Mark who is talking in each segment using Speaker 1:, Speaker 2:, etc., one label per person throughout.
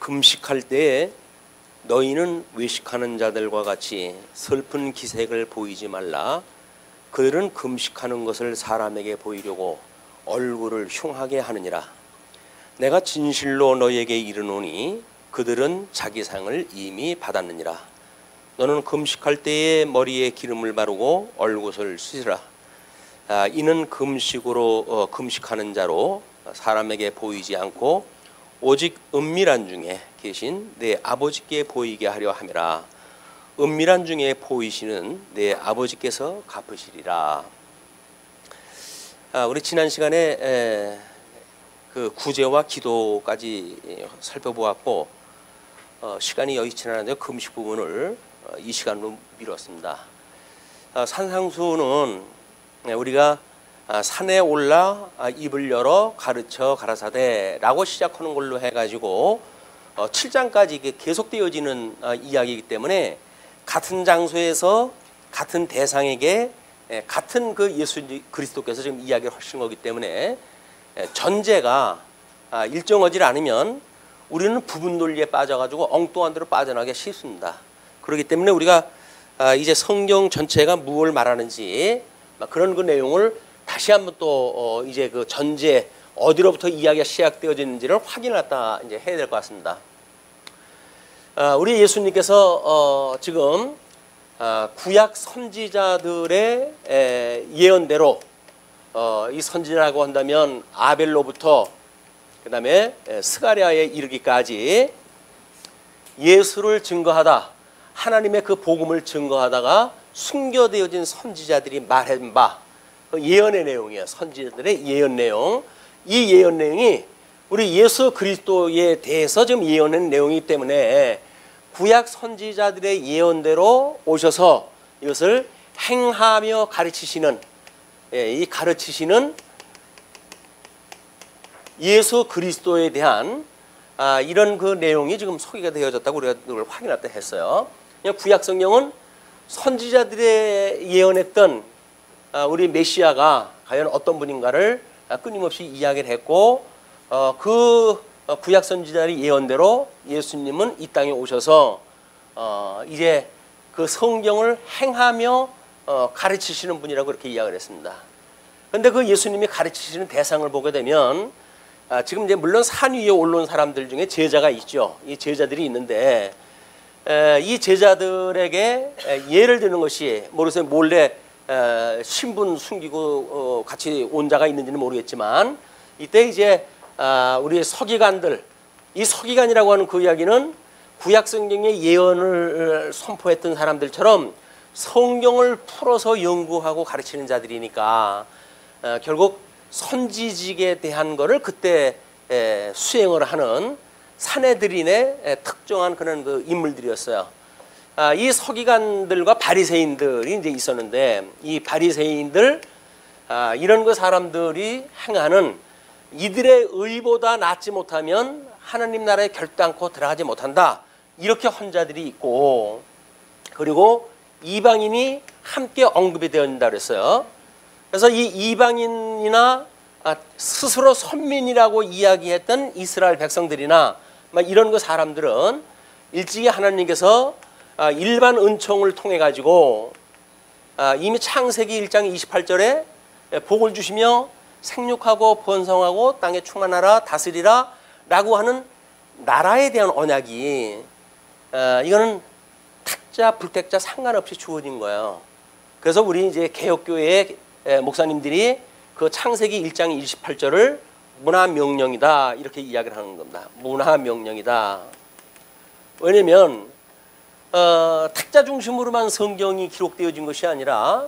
Speaker 1: 금식할 때에 너희는 외식하는 자들과 같이 슬픈 기색을 보이지 말라. 그들은 금식하는 것을 사람에게 보이려고 얼굴을 흉하게 하느니라. 내가 진실로 너희에게 이르노니 그들은 자기 상을 이미 받았느니라. 너는 금식할 때에 머리에 기름을 바르고 얼굴을 씻으라. 이는 금식으로 금식하는 자로 사람에게 보이지 않고 오직 은밀한 중에 계신 내 아버지께 보이게 하려 함이라. 은밀한 중에 보이시는 내 아버지께서 갚으시리라. 우리 지난 시간에 그 구제와 기도까지 살펴보았고 시간이 여의치 않은데 금식 부분을 이 시간으로 미뤘습니다. 산상수는 우리가 산에 올라 입을 열어 가르쳐 가라사대라고 시작하는 걸로 해가지고 7장까지 계속되어지는 이야기이기 때문에 같은 장소에서 같은 대상에게 같은 그 예수 그리스도께서 지금 이야기를 하신 거기 때문에 전제가 일정하지 않으면 우리는 부분 논리에 빠져가지고 엉뚱한 데로 빠져나가기 쉽습니다. 그렇기 때문에 우리가 이제 성경 전체가 무엇을 말하는지 그런 그 내용을 다시 한번 또 이제 그 전제 어디로부터 이야기가 시작되어지는지를 확인했다 이제 해야 될 것 같습니다. 우리 예수님께서 지금 구약 선지자들의 예언대로 이 선지자라고 한다면 아벨로부터 그 다음에 스가랴에 이르기까지 예수를 증거하다 하나님의 그 복음을 증거하다가 숨겨되어진 선지자들이 말한 바 그 예언의 내용이에요. 선지자들의 예언 내용. 이 예언 내용이 우리 예수 그리스도에 대해서 지금 예언한 내용이기 때문에 구약 선지자들의 예언대로 오셔서 이것을 행하며 가르치시는 이 가르치시는 예수 그리스도에 대한 이런 그 내용이 지금 소개가 되어졌다고 우리가 이걸 확인했다 했어요. 구약 성경은 선지자들의 예언했던 우리 메시아가 과연 어떤 분인가를 끊임없이 이야기를 했고 그 구약 선지자의 예언대로 예수님은 이 땅에 오셔서 이제 그 성경을 행하며 가르치시는 분이라고 그렇게 이야기를 했습니다. 그런데 그 예수님이 가르치시는 대상을 보게 되면 지금 이제 물론 산 위에 올라온 사람들 중에 제자가 있죠. 이 제자들이 있는데 이 제자들에게 예를 드는 것이 모르겠어요. 몰래 신분 숨기고 같이 온 자가 있는지는 모르겠지만 이때 이제 우리 서기관들, 이 서기관이라고 하는 그 이야기는 구약 성경의 예언을 선포했던 사람들처럼 성경을 풀어서 연구하고 가르치는 자들이니까 결국 선지직에 대한 거를 그때 수행을 하는 사내들인의 특정한 그런 그 인물들이었어요. 이 서기관들과 바리새인들이 이제 있었는데 이 바리새인들 이런 그 사람들이 행하는 이들의 의보다 낫지 못하면 하나님 나라에 결단코 들어가지 못한다 이렇게 한 자들이 있고 그리고 이방인이 함께 언급이 되어진다 그랬어요. 그래서 이 이방인이나 스스로 선민이라고 이야기했던 이스라엘 백성들이나 이런 그 사람들은 일찍이 하나님께서 일반 은총을 통해 가지고 이미 창세기 1장 28절에 복을 주시며 생육하고 번성하고 땅에 충만하라 다스리라 라고 하는 나라에 대한 언약이 이거는 택자 불택자 상관없이 주어진 거예요. 그래서 우리 이제 개혁교회의 목사님들이 그 창세기 1장 28절을 문화명령이다 이렇게 이야기를 하는 겁니다. 문화명령이다. 왜냐면 택자 중심으로만 성경이 기록되어진 것이 아니라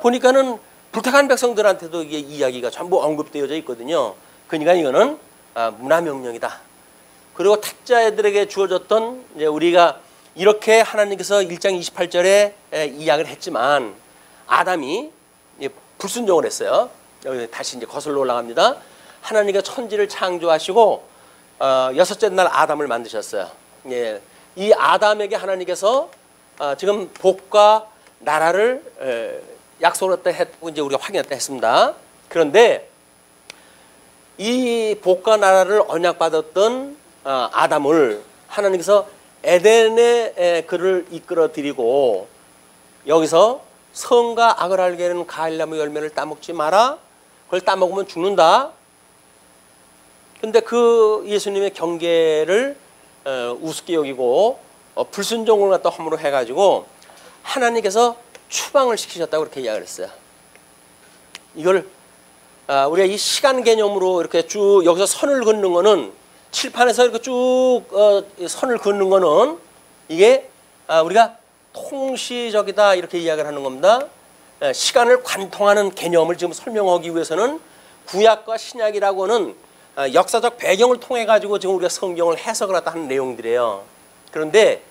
Speaker 1: 보니까는 불택한 백성들한테도 이게 이야기가 전부 언급되어져 있거든요. 그러니까 이거는 문화명령이다. 그리고 택자들에게 주어졌던 이제 우리가 이렇게 하나님께서 1장 28절에 이야기를 했지만 아담이 불순종을 했어요. 여기 다시 이제 거슬러 올라갑니다. 하나님께서 천지를 창조하시고 여섯째 날 아담을 만드셨어요. 이 아담에게 하나님께서 지금 복과 나라를 약속을 했고 이제 우리가 확인했다 했습니다. 그런데 이 복과 나라를 언약받았던 아담을 하나님께서 에덴에 그를 이끌어들이고 여기서 선과 악을 알게 하는 가일나무 열매를 따먹지 마라. 그걸 따먹으면 죽는다. 근데 그 예수님의 경계를 우습게 여기고 불순종을 갖다 허물어 해가지고 하나님께서 추방을 시키셨다고 그렇게 이야기를 했어요. 이걸 우리가 이 시간 개념으로 이렇게 쭉 여기서 선을 긋는 거는 칠판에서 이렇게 쭉 선을 긋는 거는 이게 우리가 통시적이다 이렇게 이야기를 하는 겁니다. 시간을 관통하는 개념을 지금 설명하기 위해서는 구약과 신약이라고는 역사적 배경을 통해 가지고 지금 우리가 성경을 해석을 하다 하는 내용들이에요. 그런데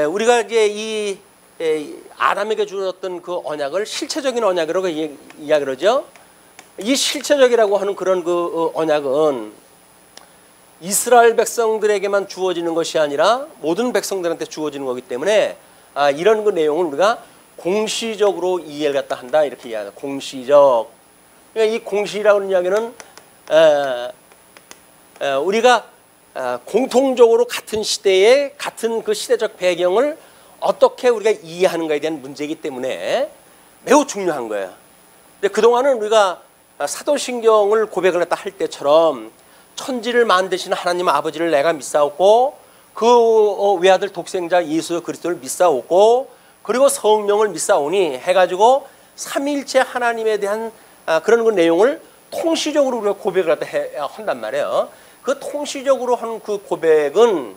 Speaker 1: 우리가 이제 이 아담에게 주었던 그 언약을 실체적인 언약이라고 이야기를 하죠. 이 실체적이라고 하는 그런 그 언약은 이스라엘 백성들에게만 주어지는 것이 아니라 모든 백성들한테 주어지는 거기 때문에 이런 그 내용을 우리가 공시적으로 이해를 갖다 한다 이렇게 이야기합니다. 공시적. 그러니까 이 공시라고 하는 이야기는 우리가 공통적으로 같은 시대에 같은 그 시대적 배경을 어떻게 우리가 이해하는가에 대한 문제이기 때문에 매우 중요한 거예요. 근데 그동안은 우리가 사도신경을 고백을 했다 할 때처럼 천지를 만드신 하나님 아버지를 내가 믿사오고 그 외아들 독생자 예수 그리스도를 믿사오고 그리고 성령을 믿사오니 해가지고 삼위일체 하나님에 대한 그런 그 내용을 통시적으로 우리가 고백을 한단 말이에요. 그 통시적으로 하는 그 고백은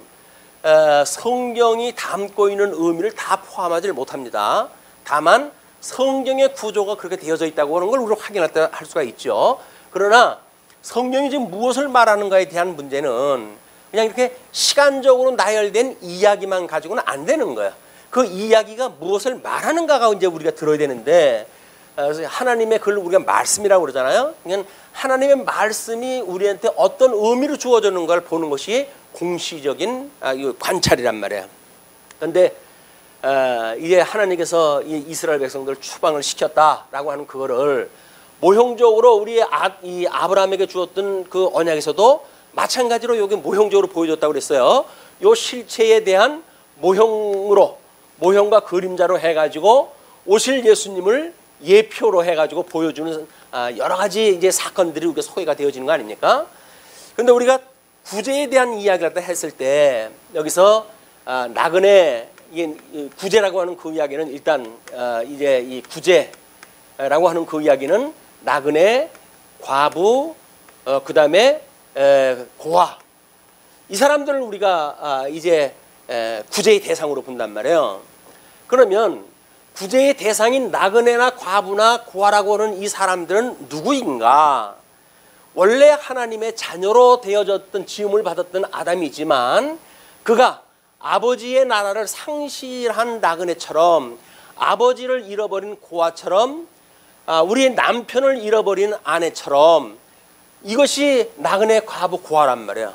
Speaker 1: 성경이 담고 있는 의미를 다 포함하지 못합니다. 다만 성경의 구조가 그렇게 되어져 있다고 하는 걸 우리가 확인할 수가 있죠. 그러나 성경이 지금 무엇을 말하는가에 대한 문제는 그냥 이렇게 시간적으로 나열된 이야기만 가지고는 안 되는 거예요. 그 이야기가 무엇을 말하는가가 이제 우리가 들어야 되는데 하나님의 글 우리가 말씀이라고 그러잖아요. 그냥 하나님의 말씀이 우리한테 어떤 의미로 주어졌는가를 보는 것이 공시적인 관찰이란 말이에요. 그런데 이제 하나님께서 이스라엘 백성들을 추방을 시켰다라고 하는 그거를 모형적으로 우리 이 아브라함에게 주었던 그 언약에서도 마찬가지로 여기 모형적으로 보여줬다고 그랬어요. 요 실체에 대한 모형과 그림자로 해가지고 오실 예수님을 예표로 해가지고 보여주는 여러 가지 이제 사건들이 우리가 소개가 되어지는 거 아닙니까? 그런데 우리가 구제에 대한 이야기를 했을 때 여기서 나그네 구제라고 하는 그 이야기는 일단 이제 이 구제라고 하는 그 이야기는 나그네, 과부, 그 다음에 고아 이 사람들을 우리가 이제 구제의 대상으로 본단 말이에요. 그러면 구제의 대상인 나그네나 과부나 고아라고 하는 이 사람들은 누구인가? 원래 하나님의 자녀로 되어졌던 지음을 받았던 아담이지만 그가 아버지의 나라를 상실한 나그네처럼 아버지를 잃어버린 고아처럼 우리의 남편을 잃어버린 아내처럼 이것이 나그네 과부 고아란 말이야.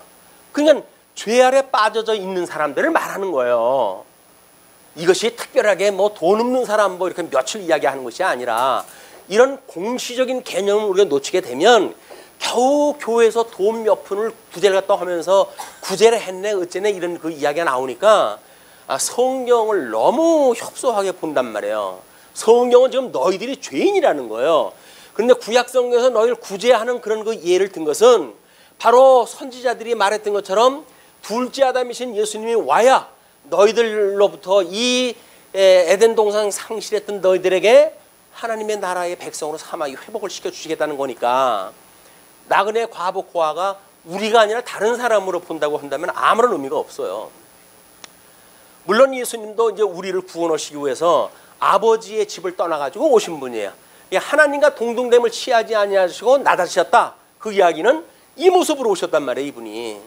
Speaker 1: 그러니까 죄 아래 빠져져 있는 사람들을 말하는 거예요. 이것이 특별하게 뭐 돈 없는 사람 뭐 이렇게 며칠 이야기하는 것이 아니라 이런 공시적인 개념을 우리가 놓치게 되면 겨우 교회에서 돈 몇 푼을 구제를 갖다 하면서 구제를 했네 어쩌네 이런 그 이야기가 나오니까 성경을 너무 협소하게 본단 말이에요. 성경은 지금 너희들이 죄인이라는 거예요. 그런데 구약성경에서 너희를 구제하는 그런 그 예를 든 것은 바로 선지자들이 말했던 것처럼 둘째 아담이신 예수님이 와야 너희들로부터 이 에덴 동산 상실했던 너희들에게 하나님의 나라의 백성으로 삼아 회복을 시켜주시겠다는 거니까 나그네 과부 고아가 우리가 아니라 다른 사람으로 본다고 한다면 아무런 의미가 없어요. 물론 예수님도 이제 우리를 구원하시기 위해서 아버지의 집을 떠나가지고 오신 분이에요. 하나님과 동등됨을 취하지 아니하시고 나다시셨다. 그 이야기는 이 모습으로 오셨단 말이에요.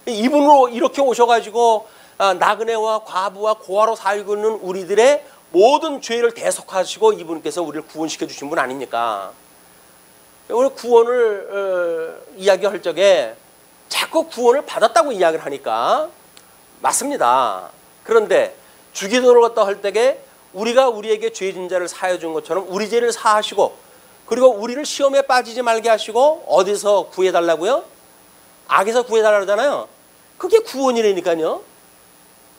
Speaker 1: 이분으로 이렇게 오셔가지고 나그네와 과부와 고아로 살고 있는 우리들의 모든 죄를 대속하시고 이분께서 우리를 구원시켜 주신 분 아닙니까? 오늘 구원을 이야기할 적에 자꾸 구원을 받았다고 이야기를 하니까 맞습니다. 그런데 주기도를 갖다 할 때에 우리가 우리에게 죄진 자를 사해 준 것처럼 우리 죄를 사하시고 그리고 우리를 시험에 빠지지 말게 하시고 어디서 구해달라고요? 악에서 구해달라고 하잖아요. 그게 구원이라니까요.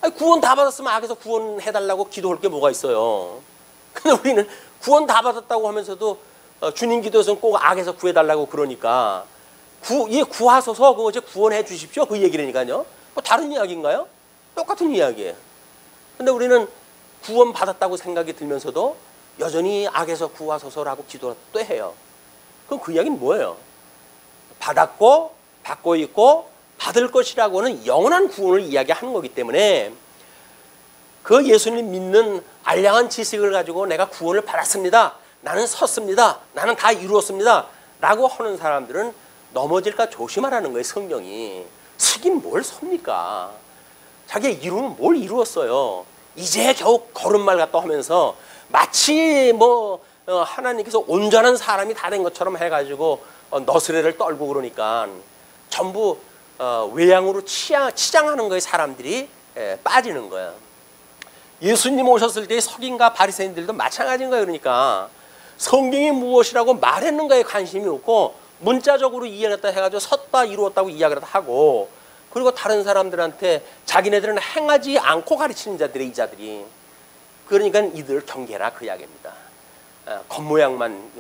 Speaker 1: 아니, 구원 다 받았으면 악에서 구원해달라고 기도할 게 뭐가 있어요. 근데 우리는 구원 다 받았다고 하면서도 주님 기도에서는 꼭 악에서 구해달라고 그러니까 구하소서 그거 이제 구원해 주십시오 그 얘기라니까요. 뭐 다른 이야기인가요? 똑같은 이야기예요. 근데 우리는 구원 받았다고 생각이 들면서도 여전히 악에서 구하소서라고 기도를 또 해요. 그럼 그 이야기는 뭐예요? 받았고 받고 있고 받을 것이라고는 영원한 구원을 이야기하는 거기 때문에 그 예수님 믿는 알량한 지식을 가지고 내가 구원을 받았습니다. 나는 섰습니다. 나는 다 이루었습니다. 라고 하는 사람들은 넘어질까 조심하라는 거예요. 성경이. 서긴 뭘 섭니까? 자기가 이루면 뭘 이루었어요. 이제 겨우 걸음말 갔다 하면서 마치 뭐 하나님께서 온전한 사람이 다 된 것처럼 해가지고 너스레를 떨고 그러니까 전부 외양으로 치장하는 거에 사람들이 빠지는 거예요. 예수님 오셨을 때 석인과 바리새인들도 마찬가지인 거예요. 그러니까 성경이 무엇이라고 말했는가에 관심이 없고 문자적으로 이해했다 해가지고 섰다 이루었다고 이야기를 하고 그리고 다른 사람들한테 자기네들은 행하지 않고 가르치는 자들의 이자들이 그러니까 이들 경계라 그 이야기입니다. 겉모양만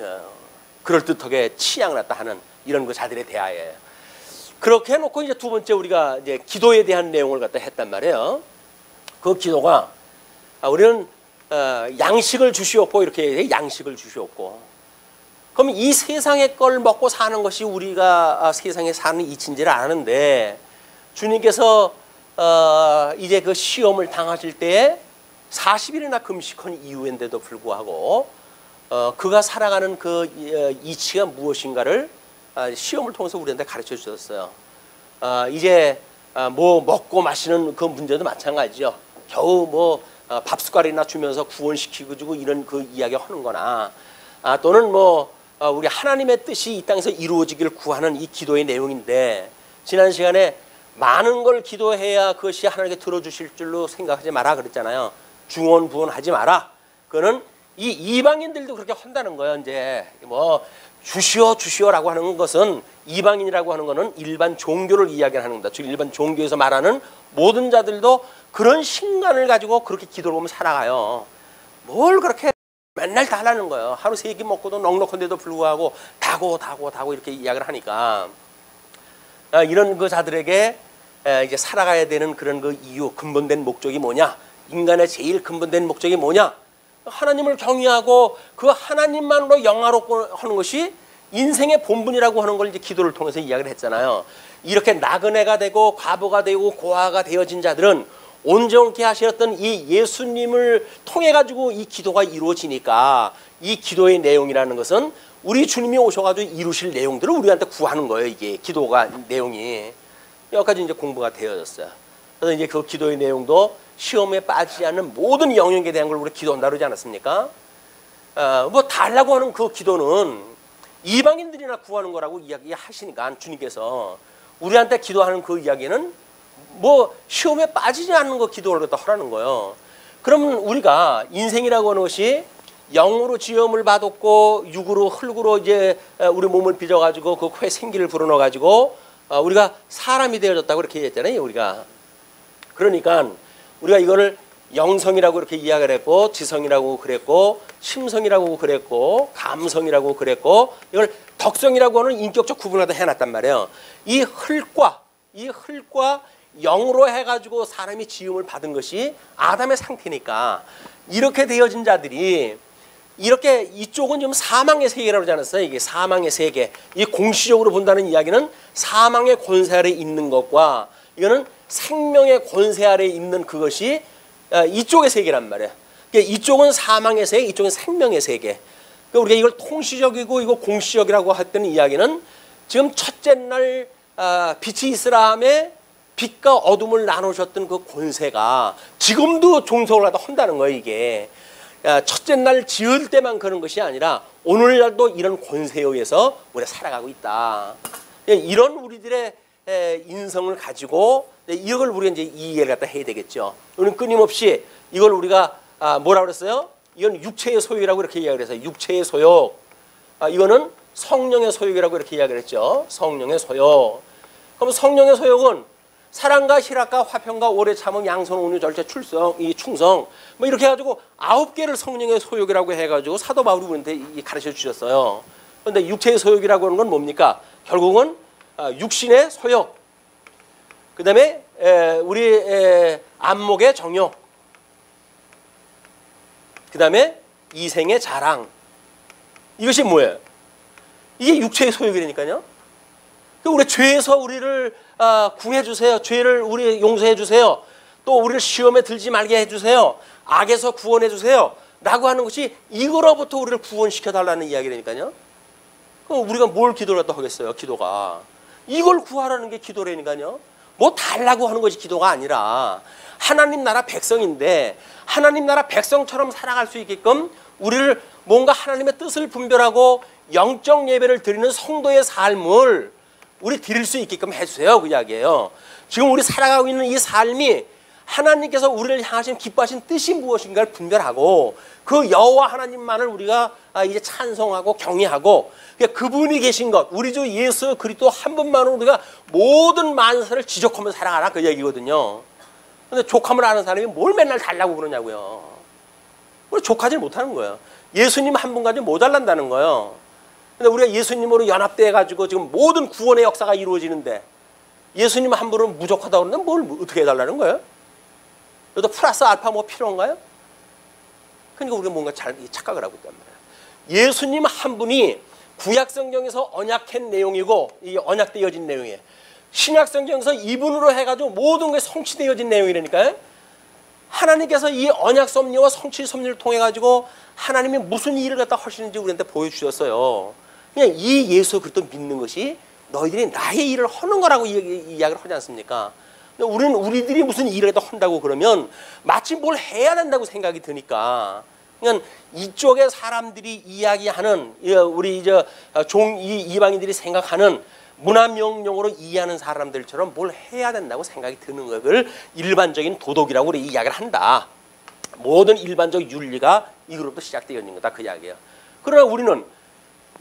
Speaker 1: 그럴듯하게 치양을 했다 하는 이런 그 자들에 대하여 그렇게 해놓고 이제 두 번째 우리가 이제 기도에 대한 내용을 갖다 했단 말이에요. 그 기도가 우리는 양식을 주시옵고 이렇게 양식을 주시옵고 그럼 이 세상의 걸 먹고 사는 것이 우리가 세상에 사는 이치인지를 아는데 주님께서 이제 그 시험을 당하실 때에 40일이나 금식한 이후인데도 불구하고 그가 살아가는 그 이치가 무엇인가를 시험을 통해서 우리한테 가르쳐 주셨어요. 이제 뭐 먹고 마시는 그 문제도 마찬가지죠. 겨우 뭐 밥숟갈이나 주면서 구원시키고 주고 이런 그 이야기 하는 거나 또는 뭐 우리 하나님의 뜻이 이 땅에서 이루어지기를 구하는 이 기도의 내용인데 지난 시간에 많은 걸 기도해야 그것이 하나님께 들어주실 줄로 생각하지 마라 그랬잖아요. 중언부언하지 마라. 그거는 이 이방인들도 그렇게 한다는 거예요. 이제 뭐 주시오라고 하는 것은 이방인이라고 하는 것은 일반 종교를 이야기하는 겁니다. 즉 일반 종교에서 말하는 모든 자들도 그런 신간을 가지고 그렇게 기도를 보면 살아가요. 뭘 그렇게 맨날 다 하라는 거예요. 하루 3끼 먹고도 넉넉한데도 불구하고 다고 이렇게 이야기를 하니까 이런 그 자들에게 이제 살아가야 되는 그런 그 이유 근본된 목적이 뭐냐? 인간의 제일 근본된 목적이 뭐냐? 하나님을 경외하고 그 하나님만으로 영화롭고 하는 것이 인생의 본분이라고 하는 걸 이제 기도를 통해서 이야기를 했잖아요. 이렇게 나그네가 되고 과부가 되고 고아가 되어진 자들은 온전케 하셨던 이 예수님을 통해 가지고 이 기도가 이루어지니까 이 기도의 내용이라는 것은 우리 주님이 오셔가지고 이루실 내용들을 우리한테 구하는 거예요. 이게 기도가 내용이 여기까지 이제 공부가 되어졌어요. 그래서 이제 그 기도의 내용도 시험에 빠지지 않는 모든 영역에 대한 걸 우리 기도한다 그러지 않았습니까? 뭐 달라고 하는 그 기도는 이방인들이나 구하는 거라고 이야기하시니까 주님께서 우리한테 기도하는 그 이야기는 뭐 시험에 빠지지 않는 거 기도를 갖다 하라는 거예요. 그러면 우리가 인생이라고 하는 것이 영으로 지음을 받았고 육으로 흙으로 이제 우리 몸을 빚어가지고 그 코에 생기를 불어넣어가지고 우리가 사람이 되어졌다고 이렇게 얘기했잖아요. 우리가 그러니까 우리가 이거를 영성이라고 이렇게 이야기를 했고 지성이라고 그랬고 심성이라고 그랬고 감성이라고 그랬고 이걸 덕성이라고 하는 인격적 구분을 해놨단 말이에요. 이 흙과 영으로 해가지고 사람이 지음을 받은 것이 아담의 상태니까 이렇게 되어진 자들이 이렇게 이쪽은 지금 사망의 세계라고 하지 않았어요. 이게 사망의 세계. 이 공시적으로 본다는 이야기는 사망의 권세 아래 있는 것과 이거는 생명의 권세 아래 있는 그것이 이쪽의 세계란 말이에요. 그러니까 이쪽은 사망의 세계, 이쪽은 생명의 세계. 그러니까 우리가 이걸 통시적이고 이거 공시적이라고 했던 이야기는 지금 첫째 날 빛이 있으라함에 빛과 어둠을 나누셨던 그 권세가 지금도 종속을 갖다 한다는 거예요. 이게 첫째 날 지을 때만 그런 것이 아니라 오늘날도 이런 권세에 의해서 우리가 살아가고 있다. 이런 우리들의 인성을 가지고 이걸 우리가 이제 이해를 갖다 해야 되겠죠. 우리는 끊임없이 이걸 우리가 뭐라 그랬어요? 이건 육체의 소욕이라고 이렇게 이야기를 해서 육체의 소욕. 이거는 성령의 소욕이라고 이렇게 이야기를 했죠. 성령의 소욕. 그럼 성령의 소욕은 사랑과 희락과 화평과 오래 참음 양선 온유 절제 출성 이 충성 뭐 이렇게 해가지고 9개를 성령의 소욕이라고 해가지고 사도 바울이 우리한테 가르쳐 주셨어요. 그런데 육체의 소욕이라고 하는 건 뭡니까? 결국은 육신의 소욕, 그 다음에 우리 안목의 정욕, 그 다음에 이생의 자랑. 이것이 뭐예요? 이게 육체의 소욕이라니까요. 우리 죄에서 우리를 구해 주세요. 죄를 우리 용서해 주세요. 또 우리를 시험에 들지 말게 해 주세요. 악에서 구원해 주세요. 라고 하는 것이 이거로부터 우리를 구원시켜 달라는 이야기라니까요. 그럼 우리가 뭘 기도를 또 하겠어요? 기도가 이걸 구하라는 게 기도라니까요. 뭐 달라고 하는 것이 기도가 아니라 하나님 나라 백성인데 하나님 나라 백성처럼 살아갈 수 있게끔 우리를 뭔가 하나님의 뜻을 분별하고 영적 예배를 드리는 성도의 삶을 우리 드릴 수 있게끔 해주세요. 그 이야기예요. 지금 우리 살아가고 있는 이 삶이 하나님께서 우리를 향하신 기뻐하신 뜻이 무엇인가를 분별하고 그 여호와 하나님만을 우리가 이제 찬송하고 경외하고 그분이 계신 것, 우리 주 예수 그리스도 한 분만으로 우리가 모든 만사를 지족하며 살아가라 그 얘기거든요. 근데 족함을 아는 사람이 뭘 맨날 달라고 그러냐고요. 우리 족하지 못하는 거예요. 예수님 한 분 가지고 모자란다는 거예요. 근데 우리가 예수님으로 연합돼 가지고 지금 모든 구원의 역사가 이루어지는데 예수님 한 분은 부족하다고 그러는데 뭘 어떻게 해달라는 거예요? 여기다 플러스 알파 뭐 필요한가요? 그러니까 우리가 뭔가 잘 착각을 하고 있단 말이에요. 예수님 한 분이 구약성경에서 언약한 내용이고 이게 언약되어진 내용이에요. 신약성경에서 이분으로 해가지고 모든 게 성취되어진 내용이라니까요. 하나님께서 이 언약 섭리와 성취 섭리를 통해 가지고 하나님이 무슨 일을 갖다 하시는지 우리한테 보여주셨어요. 그냥 이 예수 그리스도 믿는 것이 너희들이 나의 일을 하는 거라고 이야기를 하지 않습니까? 우리는 우리들이 무슨 일을 갖다 한다고 그러면 마치 뭘 해야 된다고 생각이 드니까 그냥 이쪽에 사람들이 이야기하는 우리 이방인들이 생각하는 문화 명령으로 이해하는 사람들처럼 뭘 해야 된다고 생각이 드는 것을 일반적인 도덕이라고 우리 이야기를 한다. 모든 일반적 윤리가 이거로부터 시작되어 있는 거다 그 이야기예요. 그러나 우리는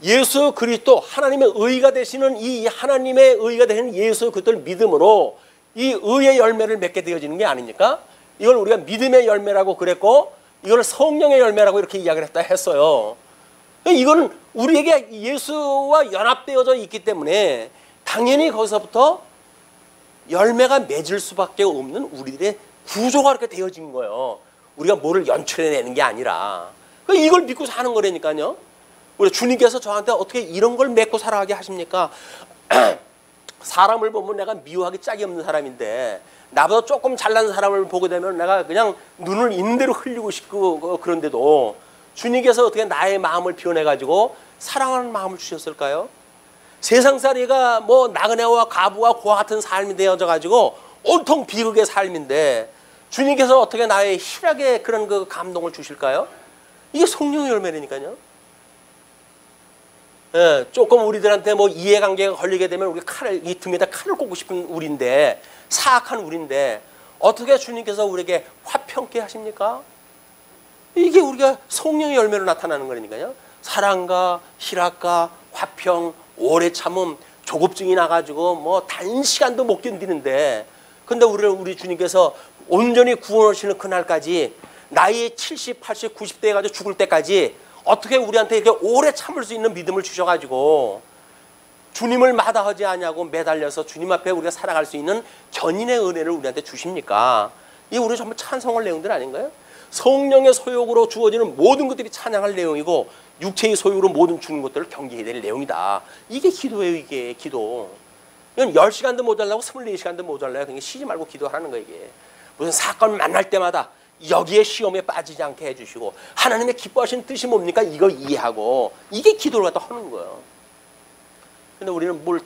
Speaker 1: 예수 그리스도 하나님의 의가 되시는 이 하나님의 의가 되시는 예수 그리스도를 믿음으로 이 의의 열매를 맺게 되어지는 게 아닙니까? 이걸 우리가 믿음의 열매라고 그랬고 이걸 성령의 열매라고 이렇게 이야기를 했어요. 이거는 우리에게 예수와 연합되어져 있기 때문에 당연히 거기서부터 열매가 맺을 수밖에 없는 우리들의 구조가 이렇게 되어진 거예요. 우리가 뭐를 연출해내는 게 아니라 이걸 믿고 사는 거라니까요. 우리 주님께서 저한테 어떻게 이런 걸 맺고 살아가게 하십니까? 사람을 보면 내가 미워하기 짝이 없는 사람인데 나보다 조금 잘난 사람을 보게 되면 내가 그냥 눈을 있는 대로 흘리고 싶고 그런데도 주님께서 어떻게 나의 마음을 변해가지고 사랑하는 마음을 주셨을까요? 세상살이가 뭐 나그네와 과부와 고아 같은 삶이 되어져가지고 온통 비극의 삶인데 주님께서 어떻게 나의 희락의 그런 그 감동을 주실까요? 이게 성령의 열매라니까요. 예, 조금 우리들한테 뭐 이해관계가 걸리게 되면 우리 이 등에다 칼을 꽂고 싶은 우리인데 사악한 우리인데 어떻게 주님께서 우리에게 화평케 하십니까? 이게 우리가 성령의 열매로 나타나는 거니까요. 사랑과 희락과 화평, 오래 참음, 조급증이 나가지고 뭐 단시간도 못 견디는데 근데 우리 주님께서 온전히 구원하시는 그날까지 나이 70, 80, 90대 해가지고 죽을 때까지 어떻게 우리한테 이렇게 오래 참을 수 있는 믿음을 주셔가지고 주님을 마다하지 않냐고 매달려서 주님 앞에 우리가 살아갈 수 있는 견인의 은혜를 우리한테 주십니까? 이게 우리 전부 찬송할 내용들 아닌가요? 성령의 소욕으로 주어지는 모든 것들이 찬양할 내용이고 육체의 소욕으로 모든 주는 것들을 경계해야 될 내용이다. 이게 기도예요. 이게 기도. 이건 10시간도 모자라고 24시간도 모자라요. 그러니까 쉬지 말고 기도하는 거예요. 이게. 무슨 사건 만날 때마다 여기에 시험에 빠지지 않게 해주시고 하나님의 기뻐하시는 뜻이 뭡니까? 이걸 이해하고 이게 기도를 갖다 하는 거예요. 근데 우리는 뭘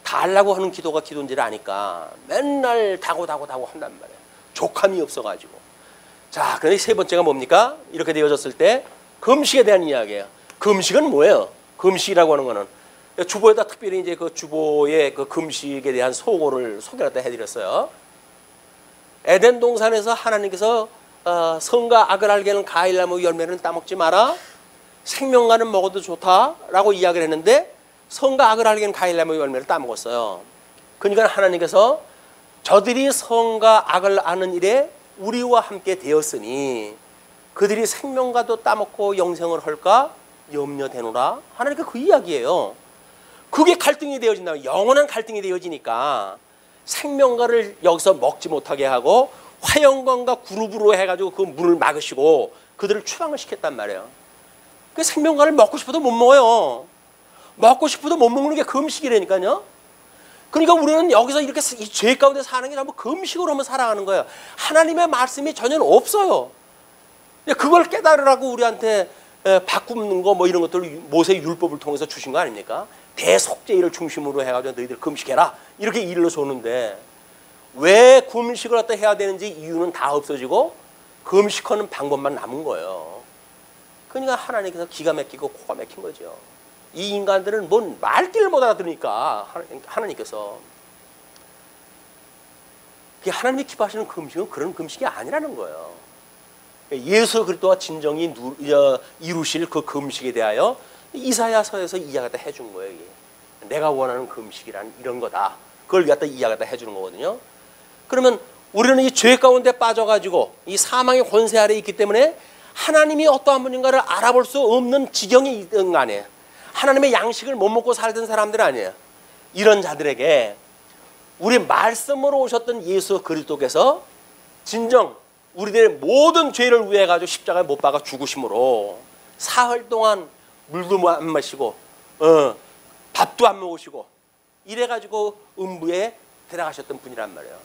Speaker 1: 달라고 하는 기도가 기도인지를 아니까 맨날 다고 한단 말이에요. 족함이 없어가지고. 자, 그런데 세 번째가 뭡니까? 이렇게 되어졌을 때 금식에 대한 이야기예요. 금식은 뭐예요? 금식이라고 하는 거는 주보에다 특별히 이제 그 주보의 그 금식에 대한 소개를 해드렸어요. 에덴 동산에서 하나님께서 선과 악을 알게 하는 과일나무 열매는 따먹지 마라. 생명과는 먹어도 좋다라고 이야기를 했는데 선과 악을 알게 하는 과일나무 열매를 따먹었어요. 그러니까 하나님께서 저들이 선과 악을 아는 일에 우리와 함께 되었으니 그들이 생명과도 따먹고 영생을 할까 염려되노라. 하나님께 그 이야기예요. 그게 갈등이 되어진다면, 영원한 갈등이 되어지니까 생명과를 여기서 먹지 못하게 하고 화영관과 그룹으로 해가지고 그 문을 막으시고 그들을 추방을 시켰단 말이에요. 그 생명과를 먹고 싶어도 못 먹어요. 먹고 싶어도 못 먹는 게 금식이라니까요. 그러니까 우리는 여기서 이렇게 이 죄 가운데 사는 게 전부 금식으로 한번 살아가는 거예요. 하나님의 말씀이 전혀 없어요. 그걸 깨달으라고 우리한테 바꾸는 거 뭐 이런 것들 모세 율법을 통해서 주신 거 아닙니까? 대속죄일을 중심으로 해가지고 너희들 금식해라 이렇게 일러 줬는데 왜 금식을 갖다 해야 되는지 이유는 다 없어지고 금식하는 방법만 남은 거예요. 그러니까 하나님께서 기가 막히고 코가 막힌 거죠. 이 인간들은 뭔 말귀를 못 알아들으니까 하나님께서 하나님이 기뻐하시는 금식은 그런 금식이 아니라는 거예요. 예수 그리스도가 진정히 이루실 그 금식에 대하여 이사야서에서 이야기를 해준 거예요. 이게. 내가 원하는 금식이란 이런 거다. 그걸 갖다 이야기를 해주는 거거든요. 그러면 우리는 이 죄 가운데 빠져가지고 이 사망의 권세 아래 있기 때문에 하나님이 어떠한 분인가를 알아볼 수 없는 지경에 있는 거 아니에요. 하나님의 양식을 못 먹고 살던 사람들 아니에요. 이런 자들에게 우리 말씀으로 오셨던 예수 그리스도께서 진정 우리들의 모든 죄를 위해 가지고 십자가에 못 박아 죽으심으로 사흘 동안 물도 안 마시고 밥도 안 먹으시고 이래가지고 음부에 데려가셨던 분이란 말이에요.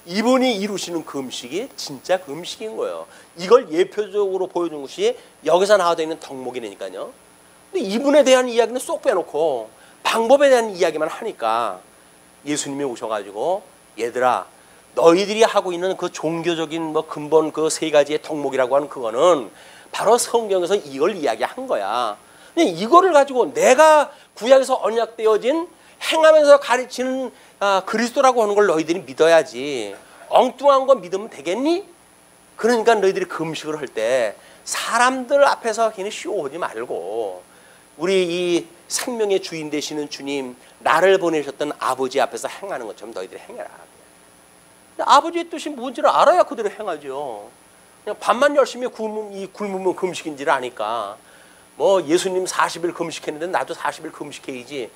Speaker 1: 이분이 이루시는 금식이 진짜 금식인 거예요. 이걸 예표적으로 보여준 것이 여기서 나와져 있는 덕목이니까요. 근데 이분에 대한 이야기는 쏙 빼놓고 방법에 대한 이야기만 하니까 예수님이 오셔가지고 얘들아 너희들이 하고 있는 그 종교적인 뭐 근본 그 세 가지의 덕목이라고 하는 그거는 바로 성경에서 이걸 이야기한 거야. 이거를 가지고 내가 구약에서 언약되어진 행하면서 가르치는 그리스도라고 하는 걸 너희들이 믿어야지. 엉뚱한 거 믿으면 되겠니? 그러니까 너희들이 금식을 할 때 사람들 앞에서 괜히 쇼하지 말고 우리 이 생명의 주인 되시는 주님, 나를 보내셨던 아버지 앞에서 행하는 것처럼 너희들이 행해라. 아버지의 뜻이 뭔지를 알아야 그대로 행하죠. 그냥 밥만 열심히 굶으면 금식인지를 아니까 뭐 예수님 40일 금식했는데 나도 40일 금식해야지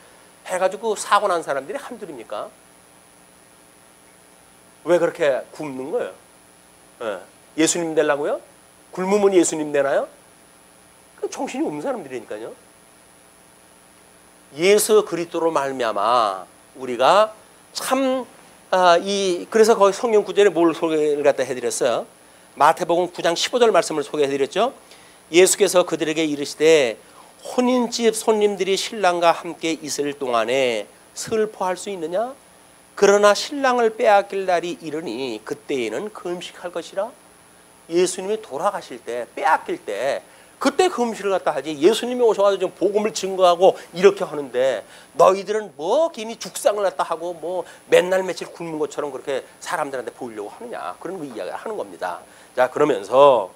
Speaker 1: 해가지고 사고 난 사람들이 한둘입니까? 왜 그렇게 굶는 거예요? 예수님 되려고요? 굶으면 예수님 되나요? 정신이 없는 사람들이니까요. 예수 그리스도로 말미암아 우리가 참 그래서 거기 성경 구절에 뭘 소개를 갖다 해드렸어요. 마태복음 9장 15절 말씀을 소개해드렸죠. 예수께서 그들에게 이르시되 혼인집 손님들이 신랑과 함께 있을 동안에 슬퍼할 수 있느냐? 그러나 신랑을 빼앗길 날이 이르니 그때에는 금식할 것이라. 예수님이 돌아가실 때 빼앗길 때 그때 금식을 갖다 하지. 예수님이 오셔가지고 좀 복음을 증거하고 이렇게 하는데 너희들은 뭐 괜히 죽상을 갖다 하고 뭐 맨날 며칠 굶는 것처럼 그렇게 사람들한테 보이려고 하느냐. 그런 거 이야기를 하는 겁니다. 자, 그러면서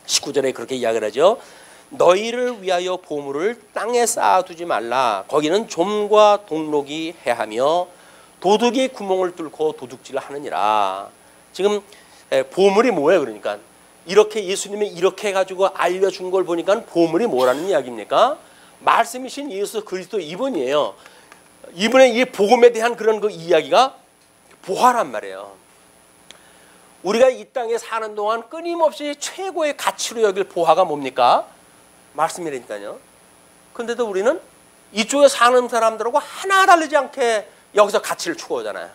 Speaker 1: 19절에 그렇게 이야기를 하죠. 너희를 위하여 보물을 땅에 쌓아두지 말라. 거기는 좀과 동록이 해하며 도둑이 구멍을 뚫고 도둑질을 하느니라. 지금 보물이 뭐예요? 그러니까 이렇게 예수님이 이렇게 해가지고 알려준 걸 보니까 보물이 뭐라는 이야기입니까? 말씀이신 예수 그리스도 이분이에요. 이분의 이 복음에 대한 그런 그 이야기가 보화란 말이에요. 우리가 이 땅에 사는 동안 끊임없이 최고의 가치로 여길 보화가 뭡니까? 말씀이라니까요. 근데도 우리는 이쪽에 사는 사람들하고 하나 다르지 않게 여기서 가치를 추구하잖아요.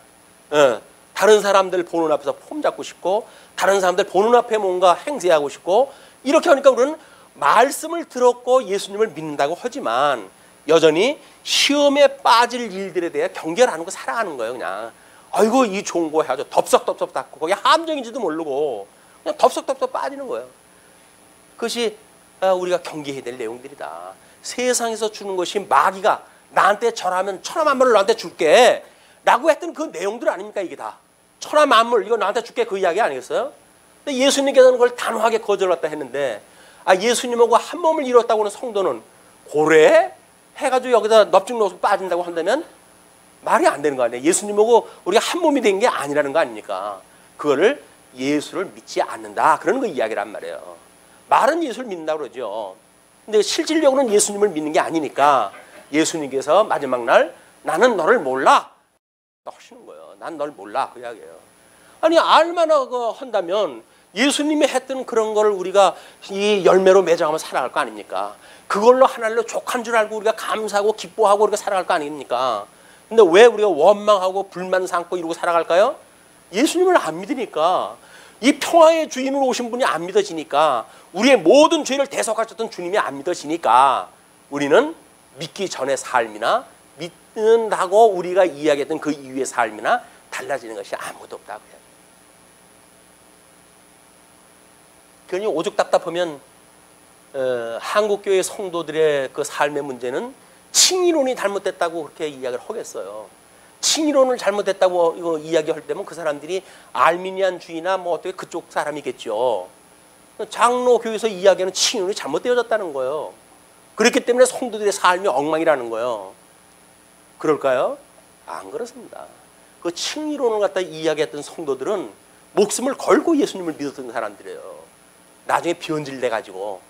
Speaker 1: 다른 사람들 보는 앞에서 폼 잡고 싶고 다른 사람들 보는 앞에 뭔가 행세하고 싶고 이렇게 하니까 우리는 말씀을 들었고 예수님을 믿는다고 하지만 여전히 시험에 빠질 일들에 대해 경계하는 거 살아가는 거예요. 그냥 아이고 이 좋은 거 해가지고 덥석덥석 닦고 거기 함정인지도 모르고 그냥 덥석덥석 빠지는 거예요. 그것이 우리가 경계해야 될 내용들이다. 세상에서 주는 것이 마귀가 나한테 절하면 천하만물을 나한테 줄게 라고 했던 그 내용들 아닙니까? 이게 다 천하만물 이거 나한테 줄게 그 이야기 아니겠어요? 근데 예수님께서는 그걸 단호하게 거절했다 했는데 예수님하고 한 몸을 이뤘다고 하는 성도는 고래 해가지고 여기다 넙죽 넣어서 빠진다고 한다면 말이 안 되는 거 아니에요. 예수님하고 우리가 한 몸이 된 게 아니라는 거 아닙니까? 그거를 예수를 믿지 않는다. 그런 거 이야기란 말이에요. 말은 예수를 믿는다고 그러죠. 근데 실질적으로는 예수님을 믿는 게 아니니까 예수님께서 마지막 날 나는 너를 몰라 하시는 거예요. 난 널 몰라 그 이야기예요. 아니 알만한 거 한다면 예수님이 했던 그런 거를 우리가 이 열매로 매장하면 살아갈 거 아닙니까? 그걸로 하나님로 족한 줄 알고 우리가 감사하고 기뻐하고 우리가 살아갈 거 아닙니까? 근데 왜 우리가 원망하고 불만 삼고 이러고 살아갈까요? 예수님을 안 믿으니까. 이 평화의 주인으로 오신 분이 안 믿어지니까, 우리의 모든 죄를 대속하셨던 주님이 안 믿어지니까 우리는 믿기 전의 삶이나 믿는다고 우리가 이야기했던 그 이후의 삶이나 달라지는 것이 아무것도 없다고요. 그러니 오죽 답답하면 한국교회 성도들의 그 삶의 문제는 칭의론이 잘못됐다고 그렇게 이야기를 하겠어요. 칭의론을 잘못했다고 이거 이야기할 때면 그 사람들이 알미니안주의나 뭐 어떻게 그쪽 사람이겠죠. 장로교에서 이야기하는 칭의론이 잘못되어졌다는 거예요. 그렇기 때문에 성도들의 삶이 엉망이라는 거예요. 그럴까요? 안 그렇습니다. 그 칭의론을 갖다 이야기했던 성도들은 목숨을 걸고 예수님을 믿었던 사람들이에요. 나중에 변질돼 가지고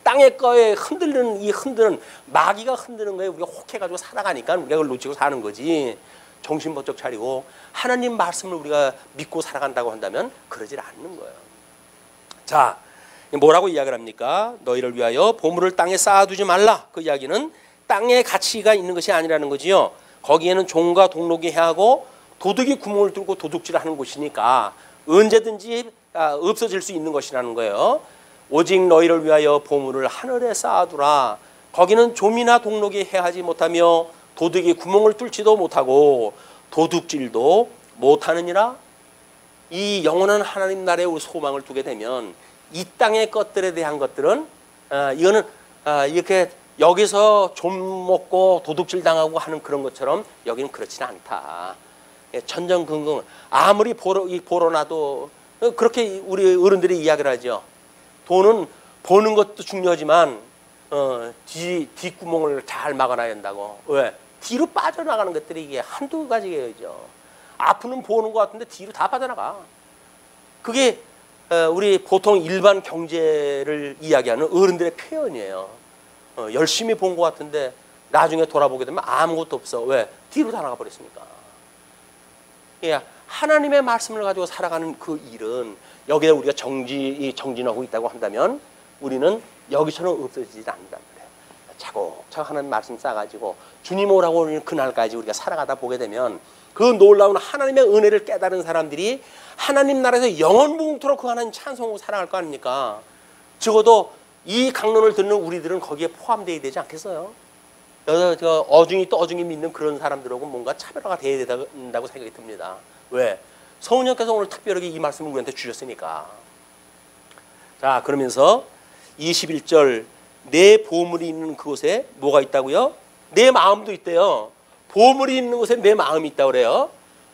Speaker 1: 땅의 거에 흔들리는 이 흔드는 마귀가 흔드는 거에 우리가 혹해가지고 살아가니까 우리가 그걸 놓치고 사는 거지. 정신 번쩍 차리고 하나님 말씀을 우리가 믿고 살아간다고 한다면 그러질 않는 거예요. 자, 뭐라고 이야기를 합니까? 너희를 위하여 보물을 땅에 쌓아두지 말라. 그 이야기는 땅에 가치가 있는 것이 아니라는 거지요. 거기에는 종과 동록이 해하고 도둑이 구멍을 뚫고 도둑질을 하는 곳이니까 언제든지 없어질 수 있는 것이라는 거예요. 오직 너희를 위하여 보물을 하늘에 쌓아두라. 거기는 좀이나 동록이 해하지 못하며 도둑이 구멍을 뚫지도 못하고 도둑질도 못하느니라. 이 영원한 하나님 나라에 우리 소망을 두게 되면 이 땅의 것들에 대한 것들은 이거는 이렇게 여기서 좀 먹고 도둑질 당하고 하는 그런 것처럼 여기는 그렇지는 않다. 전전긍긍 아무리 보러나도 그렇게 우리 어른들이 이야기를 하죠. 돈은 보는 것도 중요하지만 뒷구멍을 잘 막아놔야 된다고. 왜? 뒤로 빠져나가는 것들이 이게 한두 가지겠죠. 앞은 보는 것 같은데 뒤로 다 빠져나가. 그게 우리 보통 일반 경제를 이야기하는 어른들의 표현이에요. 열심히 본 것 같은데 나중에 돌아보게 되면 아무것도 없어. 왜? 뒤로 다 나가 버렸으니까. 예, 하나님의 말씀을 가지고 살아가는 그 일은 여기에 우리가 정진하고 있다고 한다면 우리는 여기서는 없어지지 않는단 말이에요. 차곡차곡 하나님 말씀 쌓아가지고 주님 오라고 오는 그날까지 우리가 살아가다 보게 되면 그 놀라운 하나님의 은혜를 깨달은 사람들이 하나님 나라에서 영원무궁토록 그 하나님 찬송하고 살아갈 거 아닙니까? 적어도 이 강론을 듣는 우리들은 거기에 포함되어야 되지 않겠어요? 어중이 떠중이 믿는 그런 사람들하고 뭔가 차별화가 되어야 된다고 생각이 듭니다. 왜? 성령께서 오늘 특별하게 이 말씀을 우리한테 주셨으니까. 자, 그러면서 21절 내 보물이 있는 그곳에 뭐가 있다고요? 내 마음도 있대요. 보물이 있는 곳에 내 마음이 있다고 그래요.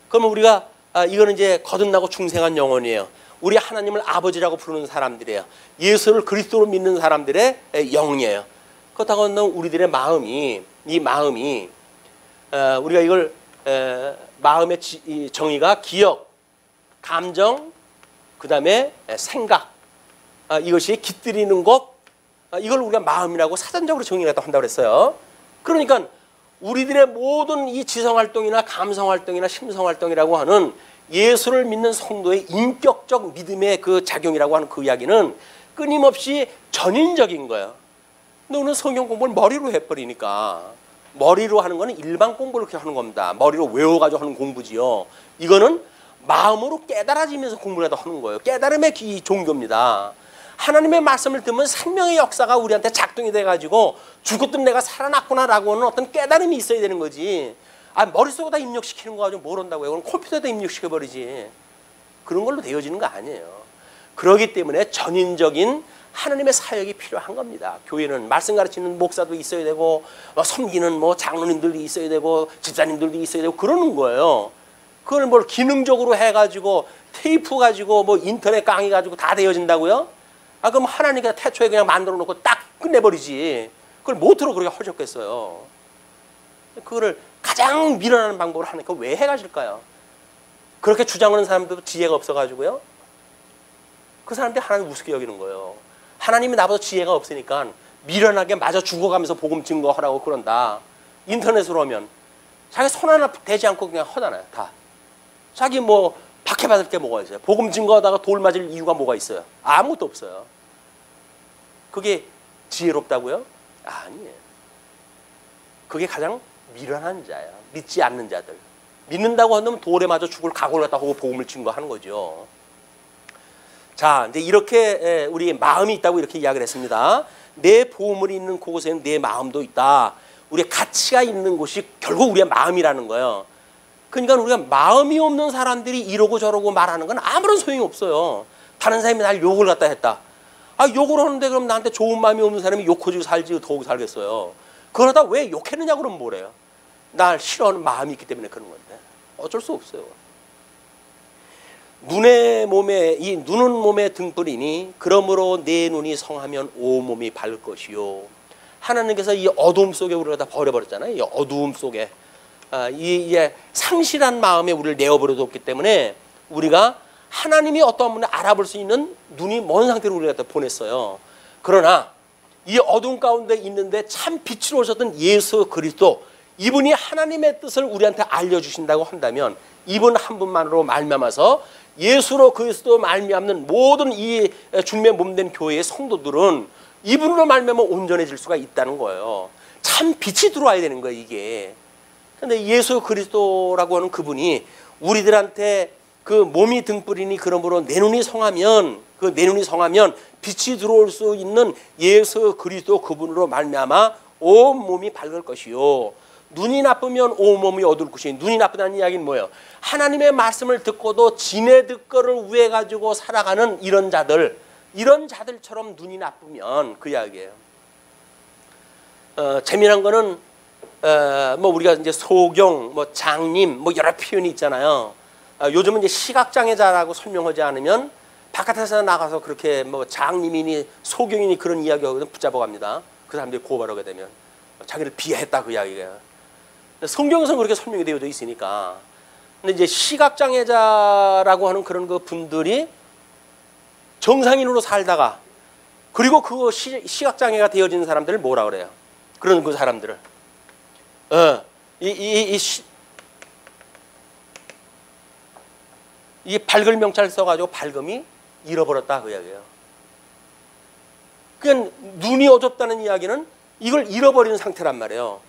Speaker 1: 그러면 우리가 이거는 이제 거듭나고 중생한 영혼이에요. 우리 하나님을 아버지라고 부르는 사람들이에요. 예수를 그리스도로 믿는 사람들의 영이에요. 그렇다고 하면 우리들의 마음이 이 마음이 우리가 이걸 마음의 정의가 기억, 감정, 그 다음에 생각, 이것이 깃들이는 것, 이걸 우리가 마음이라고 사전적으로 정의를 한다고 그랬어요. 그러니까 우리들의 모든 이 지성활동이나 감성활동이나 심성활동이라고 하는 예수를 믿는 성도의 인격적 믿음의 그 작용이라고 하는 그 이야기는 끊임없이 전인적인 거예요. 근데 오늘 성경 공부를 머리로 해버리니까 머리로 하는 거는 일반 공부를 그렇게 하는 겁니다. 머리로 외워가지고 하는 공부지요. 이거는 마음으로 깨달아지면서 공부를 하는 거예요. 깨달음의 종교입니다. 하나님의 말씀을 듣면 생명의 역사가 우리한테 작동이 돼가지고 죽었던 내가 살아났구나라고 하는 어떤 깨달음이 있어야 되는 거지. 머릿속에다 입력시키는 거 가지고 뭘 한다고요? 그럼 컴퓨터에다 입력시켜버리지. 그런 걸로 되어지는 거 아니에요. 그렇기 때문에 전인적인 하나님의 사역이 필요한 겁니다. 교회는 말씀 가르치는 목사도 있어야 되고 섬기는 장로님들도 있어야 되고 집사님들도 있어야 되고 그러는 거예요. 그걸 뭘 기능적으로 해가지고 테이프 가지고 인터넷 강의 가지고 다 되어진다고요? 그럼 하나님께서 태초에 그냥 만들어 놓고 딱 끝내버리지. 그걸 못으로 그렇게 하셨겠어요. 그거를 가장 미련한 방법을 하니까 왜 해가 질까요? 그렇게 주장하는 사람들도 지혜가 없어가지고요. 그 사람들이 하나님 우습게 여기는 거예요. 하나님이 나보다 지혜가 없으니까 미련하게 마저 죽어가면서 복음 증거하라고 그런다. 인터넷으로 하면 자기 손 하나 대지 않고 그냥 하잖아요. 다. 자기 뭐 박해받을 게 뭐가 있어요? 복음 증거하다가 돌 맞을 이유가 뭐가 있어요? 아무것도 없어요. 그게 지혜롭다고요? 아니에요. 그게 가장 미련한 자야. 믿지 않는 자들. 믿는다고 한다면 돌에 맞아 죽을 각오를 갖다 하고 복음을 증거하는 거죠. 자, 이제 이렇게 우리 마음이 있다고 이렇게 이야기를 했습니다. 내 보물이 있는 그곳에는 내 마음도 있다. 우리의 가치가 있는 곳이 결국 우리의 마음이라는 거예요. 그러니까 우리가 마음이 없는 사람들이 이러고 저러고 말하는 건 아무런 소용이 없어요. 다른 사람이 날 욕을 갖다 했다. 아, 욕을 하는데 그럼 나한테 좋은 마음이 없는 사람이 욕하지고 살지 더욱 살겠어요. 그러다 왜 욕했느냐 그러면 뭐래요? 날 싫어하는 마음이 있기 때문에 그런 건데 어쩔 수 없어요. 눈의 몸에 이 눈은 몸의 등불이니 그러므로 내 눈이 성하면 온 몸이 밝을 것이요. 하나님께서 이 어두움 속에 우리를 다 버려버렸잖아요. 이 어두움 속에 이 상실한 마음에 우리를 내어버려뒀기 때문에 우리가 하나님이 어떤 분을 알아볼 수 있는 눈이 먼 상태로 우리를 갖다 보냈어요. 그러나 이 어두움 가운데 있는데 참 빛으로 오셨던 예수 그리스도, 이분이 하나님의 뜻을 우리한테 알려주신다고 한다면 이분 한 분만으로 말미암아서 예수로 그리스도 말미암는 모든 이 주님의 몸된 교회의 성도들은 이분으로 말미암아 온전해질 수가 있다는 거예요. 참 빛이 들어와야 되는 거예요, 이게. 그런데 예수 그리스도라고 하는 그분이 우리들한테 그 몸이 등불이니 그러므로 내 눈이 성하면, 그 내 눈이 성하면 빛이 들어올 수 있는 예수 그리스도 그분으로 말미암아 온 몸이 밝을 것이요. 눈이 나쁘면 온 몸이 어두울 것이니, 눈이 나쁘다는 이야기는 뭐예요? 하나님의 말씀을 듣고도 지네 듣거를 우애 가지고 살아가는 이런 자들처럼 눈이 나쁘면 그 이야기예요. 재미난 거는 뭐 우리가 이제 소경, 뭐 장님, 뭐 여러 표현이 있잖아요. 요즘은 이제 시각장애자라고 설명하지 않으면 바깥에서 나가서 그렇게 뭐 장님이니 소경이니 그런 이야기하거든 붙잡아 갑니다. 그 사람들이 고발하게 되면 자기를 비하했다 그 이야기예요. 성경에서는 그렇게 설명이 되어져 있으니까. 근데 이제 시각장애자라고 하는 그런 그 분들이 정상인으로 살다가 그리고 그 시각장애가 되어진 사람들을 뭐라 그래요? 그런 그 사람들을 이 밝을 명찰 써가지고 밝음이 잃어버렸다 그 이야기예요. 그냥 눈이 어둡다는 이야기는 이걸 잃어버리는 상태란 말이에요.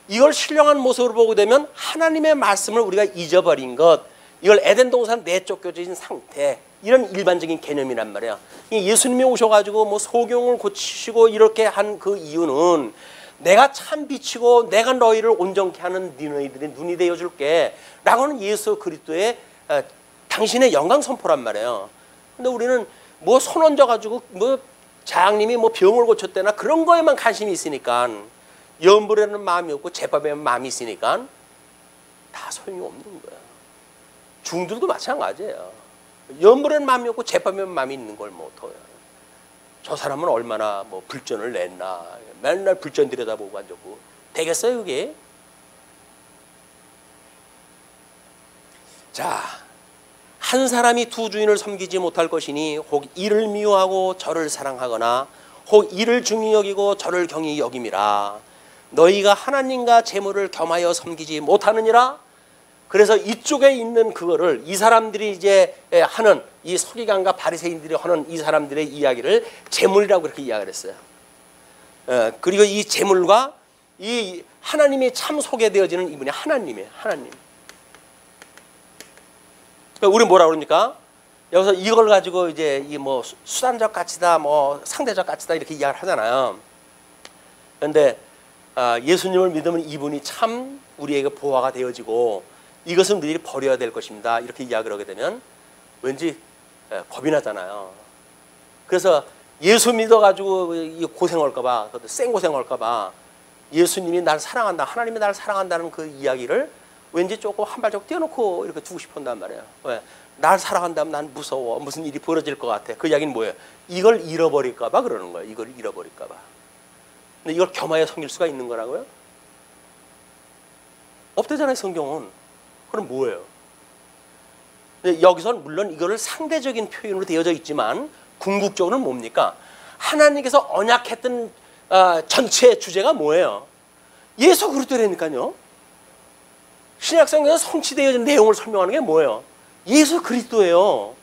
Speaker 1: 이걸 신령한 모습으로 보게 되면 하나님의 말씀을 우리가 잊어버린 것, 이걸 에덴 동산 내쫓겨진 상태, 이런 일반적인 개념이란 말이에요. 예수님이 오셔가지고 뭐 소경을 고치시고 이렇게 한 그 이유는 내가 참 빛이고 내가 너희를 온전케 하는 너희들의 눈이 되어줄게 라고 하는 예수 그리스도의 당신의 영광 선포란 말이에요. 근데 우리는 뭐 손 얹어가지고 뭐 장님이 뭐 병을 고쳤대나 그런 거에만 관심이 있으니까, 염불에는 마음이 없고 제밥에는 마음이 있으니까 다 소용이 없는 거야. 중들도 마찬가지예요. 염불에는 마음이 없고 제밥에는 마음이 있는 걸 뭐 어떡해요. 저 사람은 얼마나 뭐 불전을 냈나, 맨날 불전 들여다보고 앉았고 되겠어요 그게? 자, 한 사람이 두 주인을 섬기지 못할 것이니 혹 이를 미워하고 저를 사랑하거나 혹 이를 중히 여기고 저를 경히 여김이라. 너희가 하나님과 재물을 겸하여 섬기지 못하느니라. 그래서 이쪽에 있는 그거를 이 사람들이 이제 하는 이 서기관과 바리새인들이 하는 이 사람들의 이야기를 재물이라고 그렇게 이야기를 했어요. 그리고 이 재물과 이 하나님이 참 소개되어지는 이분이 하나님이에요. 하나님. 우리 뭐라 그럽니까? 여기서 이걸 가지고 이제 이 뭐 수단적 가치다, 뭐 상대적 가치다 이렇게 이야기를 하잖아요. 그런데 예수님을 믿으면 이분이 참 우리에게 보화가 되어지고 이것은 너희들이 버려야 될 것입니다. 이렇게 이야기를 하게 되면 왠지 겁이 나잖아요. 그래서 예수 믿어가지고 고생할까 봐, 생 고생할까 봐 예수님이 날 사랑한다, 하나님이 날 사랑한다는 그 이야기를 왠지 조금 한 발짝 띄워놓고 이렇게 두고 싶었단 말이에요. 왜? 날 사랑한다면 난 무서워. 무슨 일이 벌어질 것 같아. 그 이야기는 뭐예요? 이걸 잃어버릴까 봐 그러는 거예요. 이걸 잃어버릴까 봐. 근데 이걸 겸하여 섬길 수가 있는 거라고요? 없대잖아요, 성경은. 그럼 뭐예요? 여기서는 물론 이거를 상대적인 표현으로 되어져 있지만 궁극적으로는 뭡니까? 하나님께서 언약했던 전체 주제가 뭐예요? 예수 그리스도라니까요. 신약성경에서 성취되어진 내용을 설명하는 게 뭐예요? 예수 그리스도예요.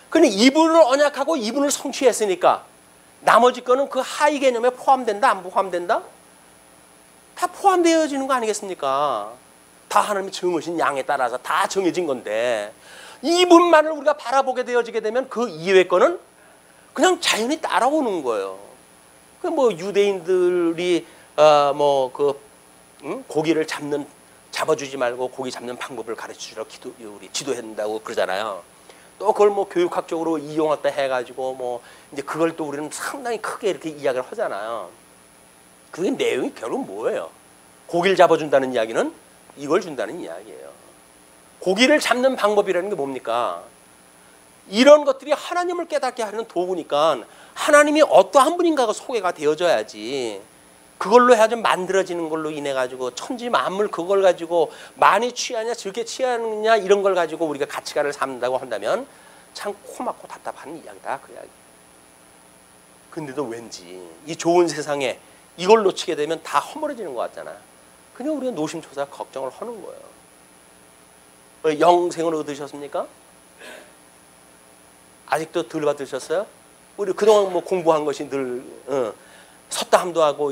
Speaker 1: 근데 이분을 언약하고 이분을 성취했으니까 나머지 거는 그 하위 개념에 포함된다, 안 포함된다? 다 포함되어지는 거 아니겠습니까? 다 하나님이 정하신 양에 따라서 다 정해진 건데 이분만을 우리가 바라보게 되어지게 되면 그 이외의 거는 그냥 자연히 따라오는 거예요. 그 뭐 유대인들이 고기를 잡아주지 말고 고기 잡는 방법을 가르치러 우리 지도한다고 그러잖아요. 또 그걸 뭐 교육학적으로 이용했다 해가지고 뭐 이제 그걸 또 우리는 상당히 크게 이렇게 이야기를 하잖아요. 그게 내용이 결국 뭐예요? 고기를 잡아준다는 이야기는 이걸 준다는 이야기예요. 고기를 잡는 방법이라는 게 뭡니까? 이런 것들이 하나님을 깨닫게 하는 도구니까 하나님이 어떠한 분인가가 소개가 되어져야지 그걸로 해야지 만들어지는 걸로 인해 가지고 천지 만물 그걸 가지고 많이 취하냐 적게 취하느냐 이런 걸 가지고 우리가 가치관을 삼는다고 한다면 참 코막고 답답한 이야기다 그 이야기. 근데도 왠지 이 좋은 세상에 이걸 놓치게 되면 다 허물어지는 것 같잖아요. 그냥 우리가 노심초사 걱정을 하는 거예요. 영생을 얻으셨습니까? 아직도 덜 받으셨어요? 우리 그동안 뭐 공부한 것이 늘 섰다함도 하고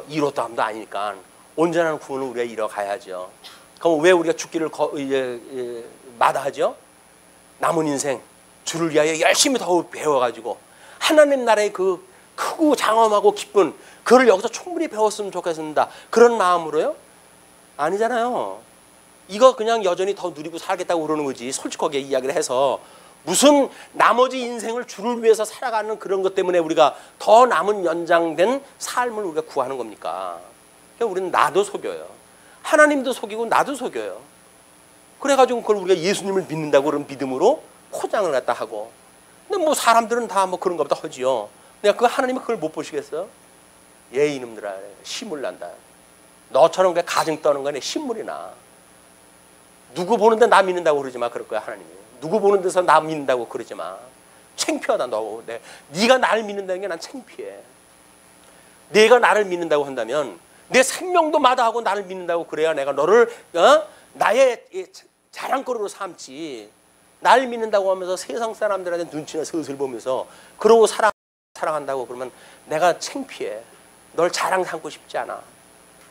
Speaker 1: 이뤘다함도 아니니까 온전한 구원을 우리가 이뤄가야죠. 그럼 왜 우리가 죽기를 마다하죠? 남은 인생 주를 위하여 열심히 더 배워가지고 하나님 나라의 그 크고 장엄하고 기쁜 그를 여기서 충분히 배웠으면 좋겠습니다. 그런 마음으로요? 아니잖아요. 이거 그냥 여전히 더 누리고 살겠다고 그러는 거지. 솔직하게 이야기를 해서 무슨 나머지 인생을 주를 위해서 살아가는 그런 것 때문에 우리가 더 남은 연장된 삶을 우리가 구하는 겁니까? 그러니까 우리는 나도 속여요. 하나님도 속이고 나도 속여요. 그래가지고 그걸 우리가 예수님을 믿는다고 그런 믿음으로 포장을 갖다 하고. 근데 뭐 사람들은 다 뭐 그런가 보다 하지요. 근데 그 하나님은 그걸 못 보시겠어요? 예 이놈들아 신물 난다. 너처럼 그 가정 떠는 거네 신물이 나. 누구 보는데 나 믿는다고 그러지 마 그럴 거야 하나님이. 누구 보는 데서 나 믿는다고 그러지 마. 창피하다 너. 네가 나를 믿는다는 게 난 창피해. 내가 나를 믿는다고 한다면 내 생명도 마다하고 나를 믿는다고 그래야 내가 너를 나의 자랑거리로 삼지. 나를 믿는다고 하면서 세상 사람들한테 눈치나 슬슬 보면서 그러고 사랑한다고 그러면 내가 창피해. 널 자랑 삼고 싶지 않아.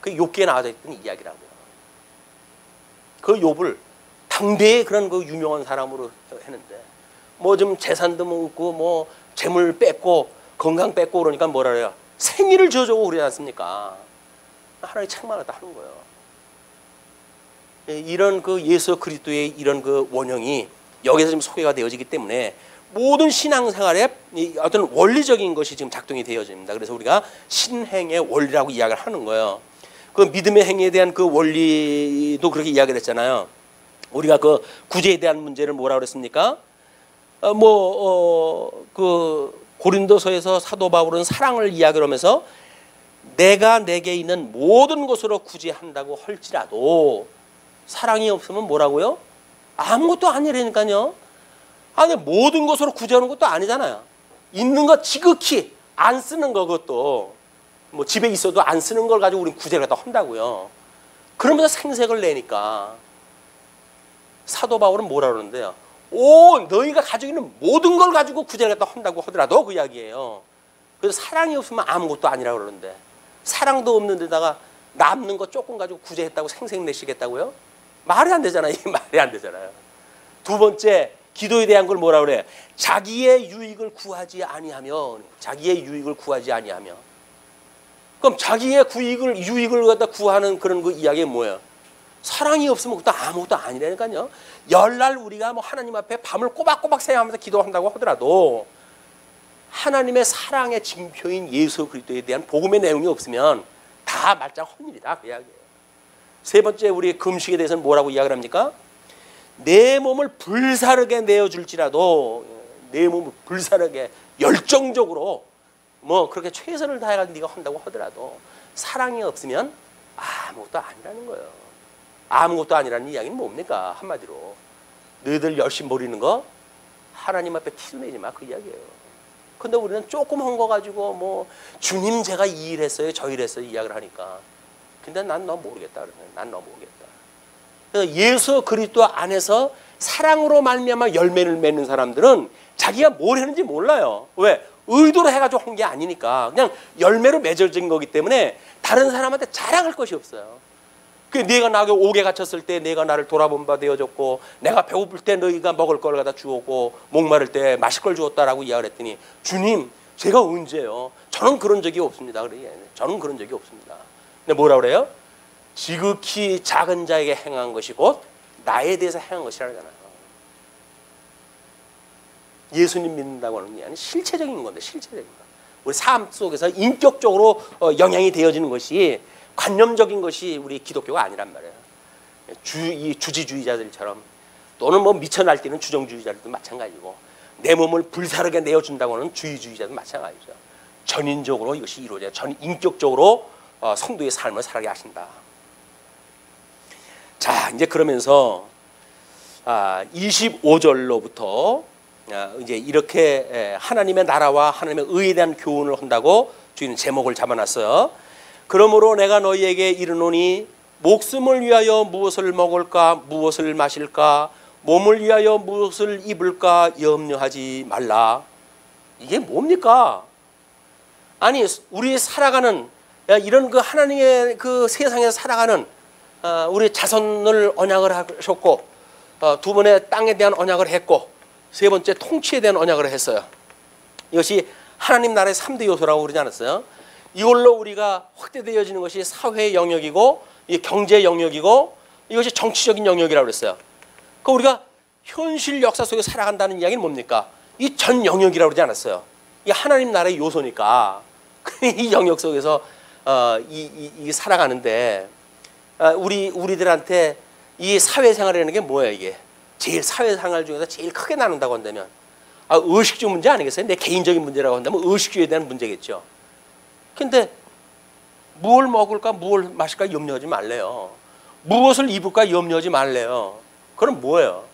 Speaker 1: 그 욥기에 나와져 있던 이야기라고요. 그 욥을 당대의 그런 그 유명한 사람으로 했는데 뭐 좀 재산도 먹고 뭐 재물 뺏고 건강 뺏고 그러니까 뭐라 그래요? 생일을 지어주고 그러지 않습니까? 하나님 책망하다 하는 거예요. 이런 그 예수 그리스도의 이런 그 원형이 여기서 지금 소개가 되어지기 때문에 모든 신앙생활에 어떤 원리적인 것이 지금 작동이 되어집니다. 그래서 우리가 신행의 원리라고 이야기를 하는 거예요. 그 믿음의 행위에 대한 그 원리도 그렇게 이야기를 했잖아요. 우리가 그 구제에 대한 문제를 뭐라 그랬습니까? 그 고린도서에서 사도 바울은 사랑을 이야기를 하면서 내가 내게 있는 모든 것으로 구제한다고 할지라도 사랑이 없으면 뭐라고요? 아무것도 아니라니까요. 아니 모든 것으로 구제하는 것도 아니잖아요. 있는 것 지극히 안 쓰는 거 그것도 뭐 집에 있어도 안 쓰는 걸 가지고 우리는 구제를 갖다 한다고요. 그러면서 생색을 내니까 사도 바울은 뭐라 그러는데요? 너희가 가지고 있는 모든 걸 가지고 구제를 갖다 한다고 하더라도 그 이야기예요. 그래서 사랑이 없으면 아무것도 아니라고 그러는데 사랑도 없는 데다가 남는 거 조금 가지고 구제했다고 생색 내시겠다고요? 말이 안 되잖아요. 이게 말이 안 되잖아요. 두 번째 기도에 대한 걸 뭐라 그래? 자기의 유익을 구하지 아니하면 자기의 유익을 구하지 아니하면 그럼 자기의 유익을 갖다 구하는 그런 그 이야기가 뭐예요? 사랑이 없으면 그것도 아무것도 아니라니까요. 열날 우리가 뭐 하나님 앞에 밤을 꼬박꼬박 새하면서 기도한다고 하더라도 하나님의 사랑의 징표인 예수 그리스도에 대한 복음의 내용이 없으면 다 말짱 헛일이다 그 이야기예요. 세 번째 우리 금식에 대해서는 뭐라고 이야기를 합니까? 내 몸을 불사르게 내어줄지라도 내 몸을 불사르게 열정적으로 뭐 그렇게 최선을 다해가지고 네가 한다고 하더라도 사랑이 없으면 아무것도 아니라는 거예요. 아무것도 아니라는 이야기는 뭡니까? 한마디로 너희들 열심히 모리는 거 하나님 앞에 티도 내지 마, 그 이야기예요. 근데 우리는 조금 한 거 가지고 뭐 주님 제가 이 일 했어요 저 일 했어요 이야기를 하니까 근데 난 너 모르겠다 그러면 난 너 모르겠다. 그래서 예수 그리스도 안에서 사랑으로 말미암아 열매를 맺는 사람들은 자기가 뭘 했는지 몰라요. 왜? 의도로 해가지고 한 게 아니니까 그냥 열매로 맺어진 거기 때문에 다른 사람한테 자랑할 것이 없어요. 그 내가 나에게 옥에 갇혔을 때 내가 나를 돌아본 바 되어줬고 내가 배고플 때 너희가 먹을 걸 갖다 주었고 목마를 때 마실 걸 주었다라고 이야기를 했더니 주님 제가 언제요? 저는 그런 적이 없습니다. 그래 저는 그런 적이 없습니다. 근데 뭐라 그래요? 지극히 작은 자에게 행한 것이 곧 나에 대해서 행한 것이라잖아요. 예수님 믿는다고 하는 게 아니라 실체적인 건데 실체적인 거. 우리 삶 속에서 인격적으로 영향이 되어지는 것이 관념적인 것이 우리 기독교가 아니란 말이에요. 이 주지주의자들처럼 또는 뭐 미쳐 날뛰는 주정주의자들도 마찬가지고 내 몸을 불사르게 내어준다고 하는 주의주의자도 마찬가지죠. 전인적으로 이것이 이루어져요. 인격적으로 성도의 삶을 살아가게 하신다. 자, 이제 그러면서 25절로부터 이제 이렇게 하나님의 나라와 하나님의 의에 대한 교훈을 한다고 주인은 제목을 잡아놨어요. 그러므로 내가 너희에게 이르노니 목숨을 위하여 무엇을 먹을까 무엇을 마실까 몸을 위하여 무엇을 입을까 염려하지 말라. 이게 뭡니까? 아니 우리 살아가는 이런 그 하나님의 그 세상에서 살아가는 우리 자손을 언약을 하셨고 두 번의 땅에 대한 언약을 했고 세 번째 통치에 대한 언약을 했어요. 이것이 하나님 나라의 3대 요소라고 그러지 않았어요? 이걸로 우리가 확대되어지는 것이 사회 영역이고 경제 영역이고 이것이 정치적인 영역이라고 그랬어요. 그 우리가 현실 역사 속에 살아간다는 이야기는 뭡니까? 이 전 영역이라고 그러지 않았어요? 이 하나님 나라의 요소니까 이 영역 속에서 이 살아가는데 우리들한테 이 사회생활이라는 게 뭐예요? 이게 제일 사회생활 중에서 제일 크게 나눈다고 한다면 의식주 문제 아니겠어요? 내 개인적인 문제라고 한다면 의식주에 대한 문제겠죠. 근데 무엇을 먹을까 무엇을 마실까 염려하지 말래요. 무엇을 입을까 염려하지 말래요. 그럼 뭐예요?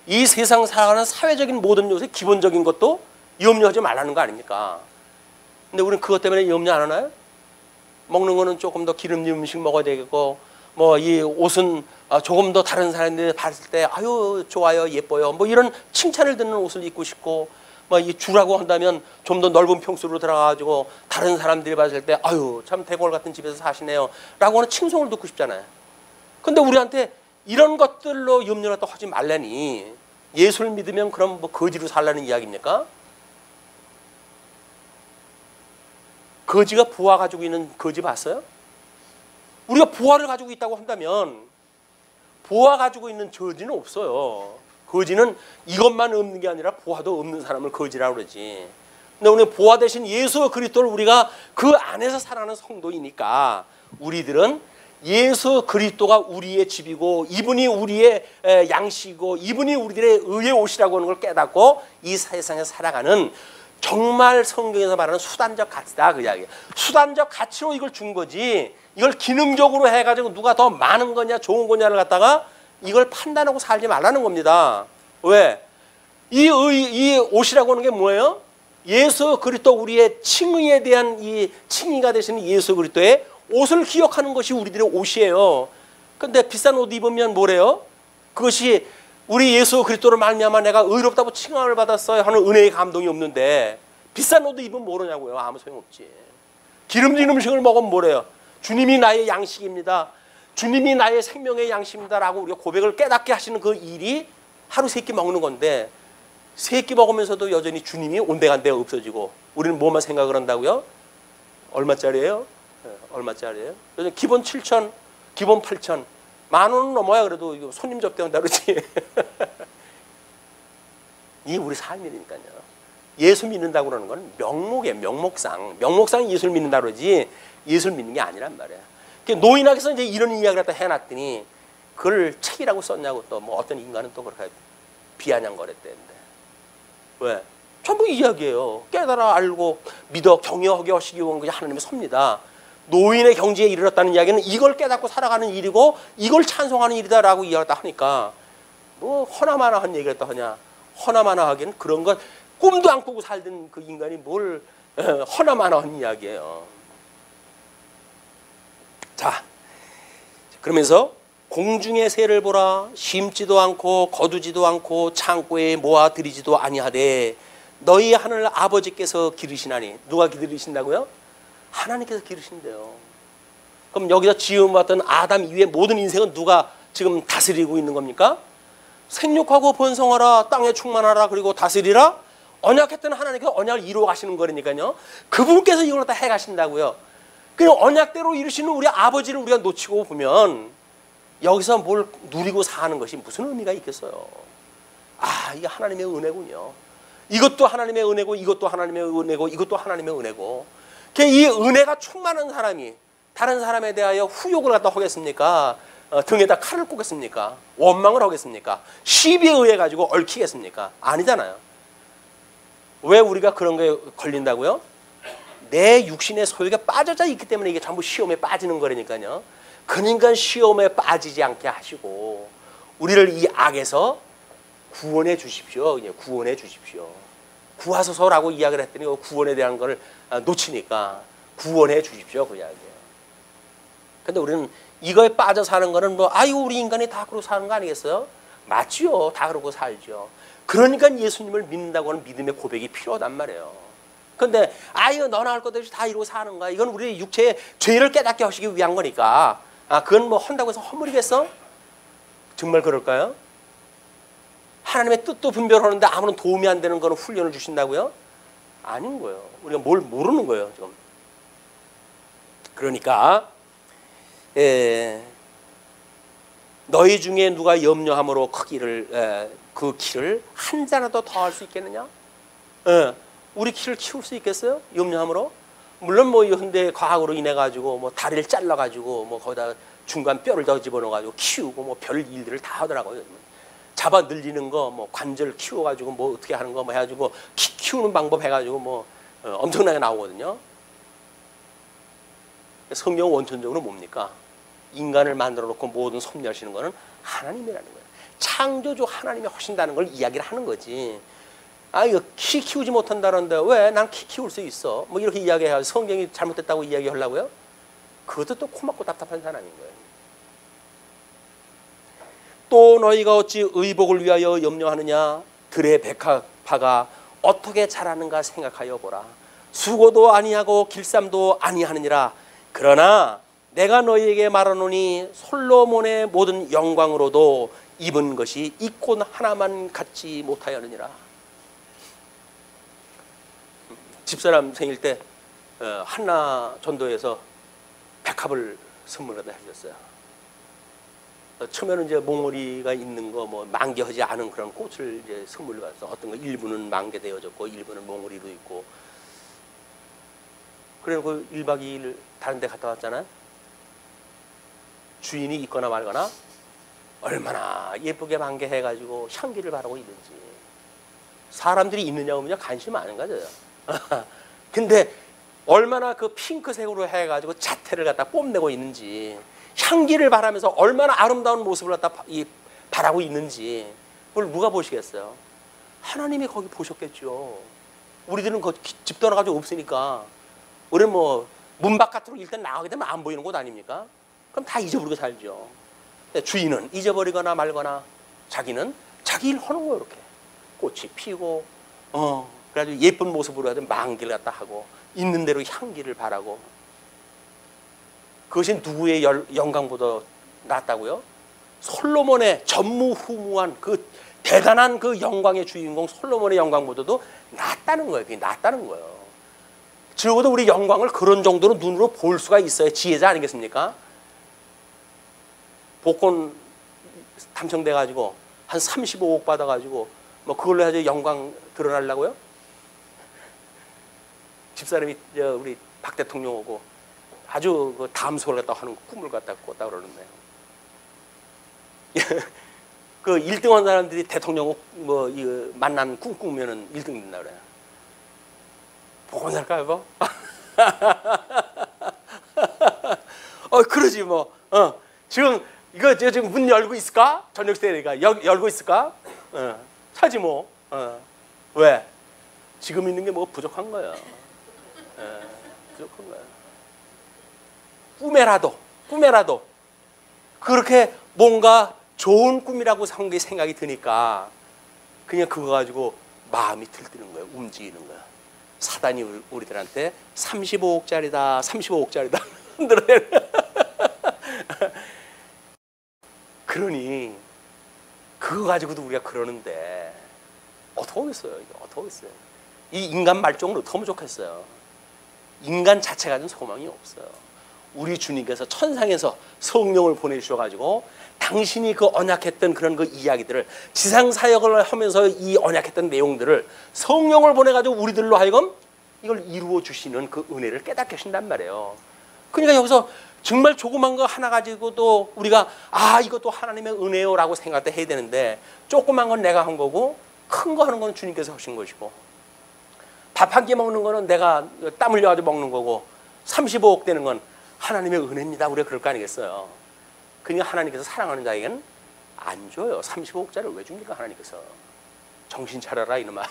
Speaker 1: 이 세상 살아가는 사회적인 모든 요소의 기본적인 것도 염려하지 말라는 거 아닙니까? 근데 우리는 그것 때문에 염려 안 하나요? 먹는 거는 조금 더 기름진 음식 먹어야 되겠고 뭐 이 옷은 조금 더 다른 사람들이 봤을 때 아유 좋아요 예뻐요 뭐 이런 칭찬을 듣는 옷을 입고 싶고 뭐 이 주라고 한다면 좀 더 넓은 평수로 들어가가지고 다른 사람들이 봤을 때 아유 참 대궐 같은 집에서 사시네요 라고 하는 칭송을 듣고 싶잖아요. 근데 우리한테 이런 것들로 염려라도 하지 말라니 예수를 믿으면 그럼 뭐 거지로 살라는 이야기입니까? 거지가 부하 가지고 있는 거지 봤어요? 우리가 부하를 가지고 있다고 한다면 부하 가지고 있는 저지는 없어요. 거지는 이것만 없는 게 아니라 부하도 없는 사람을 거지라고 그러지. 근데 우리 부하 대신 예수 그리스도를 우리가 그 안에서 살아가는 성도이니까 우리들은 예수 그리스도가 우리의 집이고 이분이 우리의 양식이고 이분이 우리들의 의의 옷이라고 하는 걸 깨닫고 이 세상에 살아가는 정말 성경에서 말하는 수단적 가치다 그 이야기예요. 수단적 가치로 이걸 준 거지 이걸 기능적으로 해가지고 누가 더 많은 거냐 좋은 거냐를 갖다가 이걸 판단하고 살지 말라는 겁니다. 왜? 이 옷이라고 하는 게 뭐예요? 예수 그리스도 우리의 칭의에 대한 이 칭의가 되시는 예수 그리스도의 옷을 기억하는 것이 우리들의 옷이에요. 근데 비싼 옷 입으면 뭐래요? 그것이 우리 예수 그리스도를 말미암아 내가 의롭다고 칭함을 받았어요 하는 은혜의 감동이 없는데 비싼 옷도 입으면 모르냐고요. 아무 소용없지. 기름진 음식을 먹으면 뭐래요? 주님이 나의 양식입니다. 주님이 나의 생명의 양식입니다 라고 우리가 고백을 깨닫게 하시는 그 일이 하루 세 끼 먹는 건데 세 끼 먹으면서도 여전히 주님이 온데간데 없어지고 우리는 뭐만 생각을 한다고요? 얼마짜리예요? 얼마짜리예요? 기본 7천, 기본 8천, 10,000원은 넘어야 그래도 이거 손님 접대한다 그러지. 이게 우리 삶이니까요. 예수 믿는다고 그러는 건 명목이에요. 명목상 예수를 믿는다 그러지 예수를 믿는 게 아니란 말이에요. 노인학에서 이제 이런 이야기를 갖다 해놨더니 그걸 책이라고 썼냐고 또 뭐 어떤 인간은 또 그렇게 비아냥거렸대는데 왜? 전부 이야기예요. 깨달아 알고 믿어 경외하게 하시기 위한 것이 하나님의 섭니다. 노인의 경지에 이르렀다는 이야기는 이걸 깨닫고 살아가는 일이고 이걸 찬송하는 일이다라고 이야기했다 하니까 뭐 허나마나한 얘기를 하냐. 허나마나하기는 그런 건 꿈도 안 꾸고 살던 그 인간이 뭘 허나마나한 이야기예요. 자, 그러면서 공중의 새를 보라. 심지도 않고 거두지도 않고 창고에 모아들이지도 아니하되 너희 하늘 아버지께서 기르시나니. 누가 기르신다고요? 하나님께서 기르신대요. 그럼 여기서 지음받던 아담 이후의 모든 인생은 누가 지금 다스리고 있는 겁니까? 생육하고 번성하라, 땅에 충만하라, 그리고 다스리라. 언약했던 하나님께서 언약을 이루어 가시는 거니까요. 그분께서 이걸 다 해가신다고요. 그 언약대로 이루시는 우리 아버지를 우리가 놓치고 보면 여기서 뭘 누리고 사는 것이 무슨 의미가 있겠어요. 아, 이게 하나님의 은혜군요. 이것도 하나님의 은혜고 이것도 하나님의 은혜고 이것도 하나님의 은혜고. 이 은혜가 충만한 사람이 다른 사람에 대하여 후욕을 갖다 하겠습니까? 등에다 칼을 꽂겠습니까? 원망을 하겠습니까? 시비에 의해 가지고 얽히겠습니까? 아니잖아요. 왜 우리가 그런 거에 걸린다고요? 내 육신의 소유가 빠져져 있기 때문에 이게 전부 시험에 빠지는 거라니까요. 그러니까 시험에 빠지지 않게 하시고 우리를 이 악에서 구원해 주십시오. 구원해 주십시오. 구하소서라고 이야기를 했더니 구원에 대한 걸 놓치니까 구원해 주십시오. 그 이야기예요. 근데 우리는 이거에 빠져 사는 거는 뭐 아유 우리 인간이 다 그러고 사는 거 아니겠어요? 맞지요. 다 그러고 살죠. 그러니까 예수님을 믿는다고 하는 믿음의 고백이 필요하단 말이에요. 근데 아유 너나 할 것 없이 다 이러고 사는 거야. 이건 우리 육체의 죄를 깨닫게 하시기 위한 거니까. 그건 뭐 한다고 해서 허물이겠어? 정말 그럴까요? 하나님의 뜻도 분별하는데 아무런 도움이 안 되는 거는 훈련을 주신다고요? 아닌 거예요. 우리가 뭘 모르는 거예요. 지금. 그러니까 너희 중에 누가 염려함으로 그 키를 한 자라도 더 할 수 있겠느냐? 우리 키를 키울 수 있겠어요? 염려함으로? 물론 뭐 현대 과학으로 인해 가지고 뭐 다리를 잘라 가지고 뭐 거기다 중간 뼈를 더 집어넣어 가지고 키우고 뭐 별 일들을 다 하더라고요. 잡아 늘리는 거, 뭐 관절 키워 가지고 뭐 어떻게 하는 거 뭐 해가지고 키 키우는 방법 해가지고 뭐 엄청나게 나오거든요. 성경 원천적으로 뭡니까? 인간을 만들어 놓고 모든 섭리하시는 거는 하나님이라는 거예요. 창조주 하나님이 하신다는 걸 이야기를 하는 거지. 이거 키 키우지 못한다는데 왜? 난 키 키울 수 있어. 뭐 이렇게 이야기해서 성경이 잘못됐다고 이야기하려고요? 그것도 또 고맙고 답답한 사람인 거예요. 또 너희가 어찌 의복을 위하여 염려하느냐? 들의 백합화가 어떻게 자라는가 생각하여 보라. 수고도 아니하고 길쌈도 아니하느니라. 그러나 내가 너희에게 말하노니 솔로몬의 모든 영광으로도 입은 것이 이 꽃 하나만 갖지 못하였느니라. 집사람 생일 때 한나 전도에서 백합을 선물하다 해주셨어요. 처음에는 이제 몽우리가 있는 거 뭐 만개하지 않은 그런 꽃을 이제 선물로 받아서 어떤 거 일부는 만개되어졌고 일부는 몽우리로 있고. 그리고 1박 2일 다른 데 갔다 왔잖아요. 주인이 있거나 말거나 얼마나 예쁘게 만개해가지고 향기를 바라고 있는지. 사람들이 있느냐 없느냐 관심 많은 거죠. 근데 얼마나 그 핑크색으로 해가지고 자태를 갖다 뽐내고 있는지, 향기를 바라면서 얼마나 아름다운 모습을 갖다 바라고 있는지 그걸 누가 보시겠어요? 하나님이 거기 보셨겠죠. 우리들은 집 떠나가지고 없으니까 우리는 뭐 문 바깥으로 일단 나가게 되면 안 보이는 곳 아닙니까? 그럼 다 잊어버리고 살죠. 주인은 잊어버리거나 말거나 자기는 자기 일 하는 거예요. 이렇게 꽃이 피고 그래가지고 예쁜 모습으로 하든 만개를 갖다 하고 있는 대로 향기를 바라고. 그것이 누구의 영광보다 낫다고요? 솔로몬의 전무후무한 그 대단한 그 영광의 주인공 솔로몬의 영광보다도 낫다는 거예요. 그게 낫다는 거예요. 적어도 우리 영광을 그런 정도로 눈으로 볼 수가 있어야 지혜자 아니겠습니까? 복권 당첨돼가지고 한 35억 받아가지고 뭐 그걸로 해서 영광 드러나려고요? 집사람이 우리 박 대통령 오고 아주 그 담소를 갖다 하는 꿈을 갖다 꿨다 그러는데요. 그 1등한 사람들이 대통령 뭐 만난 꿈 꾸면은 1등 된다 그래요. 복권 살까요, 이거? 그러지 뭐. 지금 이거 지금 문 열고 있을까? 저녁 때니까 열고 있을까? 차지 뭐. 왜? 지금 있는 게 뭐 부족한 거야. 부족한 거야. 꿈에라도 그렇게 뭔가 좋은 꿈이라고 생각이 드니까 그냥 그거 가지고 마음이 들뜨는 거예요. 움직이는 거야. 사단이 우리들한테 35억짜리다 35억짜리다 흔들어야 그러니 그거 가지고도 우리가 그러는데 어떻게 하겠어요? 어떻게 하겠어요? 이 인간 말종은 어떻게 하면 좋겠어요? 인간 자체가 좀 소망이 없어요. 우리 주님께서 천상에서 성령을 보내주셔가지고 당신이 그 언약했던 그런 그 이야기들을 지상 사역을 하면서 이 언약했던 내용들을 성령을 보내가지고 우리들로 하여금 이걸 이루어 주시는 그 은혜를 깨닫게 하신단 말이에요. 그러니까 여기서 정말 조그만 거 하나 가지고도 우리가 이것도 하나님의 은혜요라고 생각을 해야 되는데 조그만 건 내가 한 거고 큰 거 하는 건 주님께서 하신 것이고 밥 한 끼 먹는 거는 내가 땀 흘려가지고 먹는 거고 35억 되는 건 하나님의 은혜입니다. 우리가 그럴 거 아니겠어요. 그러니까 하나님께서 사랑하는 자에게는 안 줘요. 35억짜리를 왜 줍니까 하나님께서. 정신 차려라 이놈아.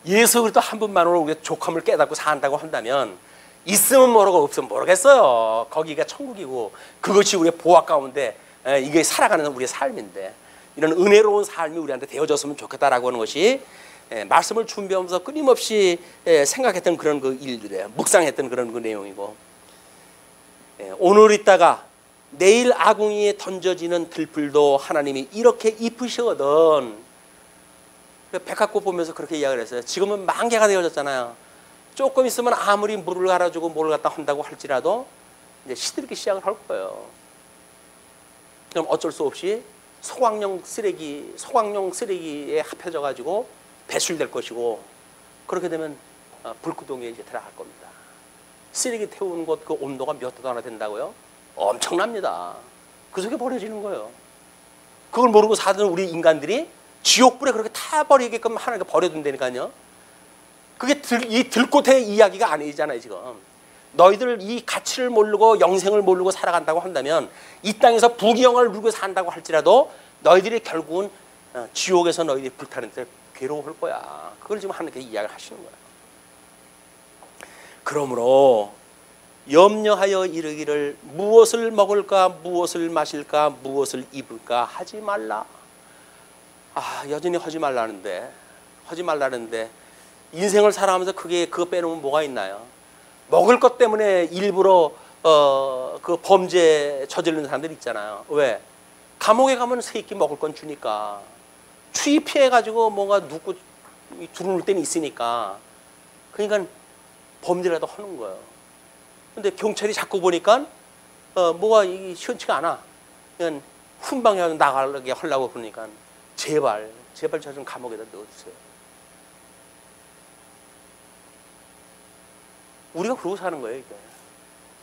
Speaker 1: 예수 그리스도 한 분만으로 우리가 족함을 깨닫고 산다고 한다면 있으면 모르고 없으면 모르겠어요. 거기가 천국이고 그것이 우리의 보화 가운데 이게 살아가는 우리의 삶인데 이런 은혜로운 삶이 우리한테 되어졌으면 좋겠다라고 하는 것이 말씀을 준비하면서 끊임없이 생각했던 그런 그 일들이에요. 묵상했던 그런 그 내용이고 오늘 있다가 내일 아궁이에 던져지는 들풀도 하나님이 이렇게 입으시거든. 백합꽃 보면서 그렇게 이야기를 했어요. 지금은 만개가 되어졌잖아요. 조금 있으면 아무리 물을 갈아주고 뭘 갖다 한다고 할지라도 이제 시들기 시작을 할 거예요. 그럼 어쩔 수 없이 소각용 쓰레기에 합해져 가지고 배출될 것이고 그렇게 되면 불구덩이에 이제 들어갈 겁니다. 쓰레기 태우는 곳 그 온도가 몇 도나 된다고요? 엄청납니다. 그 속에 버려지는 거예요. 그걸 모르고 사는 우리 인간들이 지옥불에 그렇게 타버리게끔 하나님께 버려둔다니까요. 그게 이 들꽃의 이야기가 아니잖아요. 지금 너희들 이 가치를 모르고 영생을 모르고 살아간다고 한다면 이 땅에서 부귀영화를 누리고 산다고 할지라도 너희들이 결국은 지옥에서 너희들이 불타는 때 괴로워할 거야. 그걸 지금 하나님께서 이야기를 하시는 거예요. 그러므로 염려하여 이르기를 무엇을 먹을까 무엇을 마실까 무엇을 입을까 하지 말라. 여전히 하지 말라는데 인생을 살아가면서 그거 빼놓으면 뭐가 있나요? 먹을 것 때문에 일부러 그 범죄 저지르는 사람들 있잖아요. 왜? 감옥에 가면 새끼 먹을 건 주니까 추위 피해가지고 뭔가 눕고 두루눌 때는 있으니까 그러니까 범죄라도 하는 거예요. 근데 경찰이 자꾸 보니까 뭐가 이게 시원치가 않아. 그냥 훈방해 나가게 하려고 그러니까 제발 저 좀 감옥에다 넣어주세요. 우리가 그러고 사는 거예요. 이게.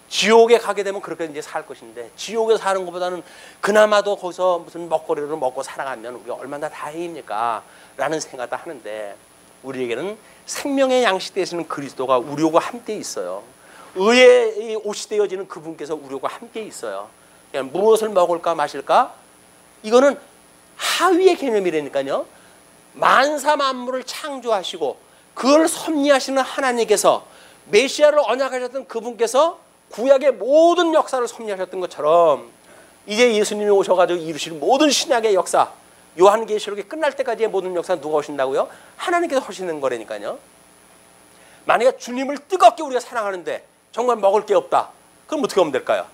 Speaker 1: 지옥에 가게 되면 그렇게 이제 살 것인데 지옥에 사는 것보다는 그나마도 거기서 무슨 먹거리를 먹고 살아가면 우리가 얼마나 다행입니까? 라는 생각도 하는데 우리에게는 생명의 양식 되시는 그리스도가 우리와 함께 있어요. 의의 옷이 되어지는 그분께서 우리와 함께 있어요. 그냥 무엇을 먹을까 마실까? 이거는 하위의 개념이라니까요. 만사 만물을 창조하시고 그걸 섭리하시는 하나님께서 메시아를 언약하셨던 그분께서 구약의 모든 역사를 섭리하셨던 것처럼 이제 예수님이 오셔가지고 이루시는 모든 신약의 역사 요한계시록이 끝날 때까지의 모든 역사 누가 오신다고요? 하나님께서 하시는 거라니까요. 만약에 주님을 뜨겁게 우리가 사랑하는데 정말 먹을 게 없다. 그럼 어떻게 하면 될까요?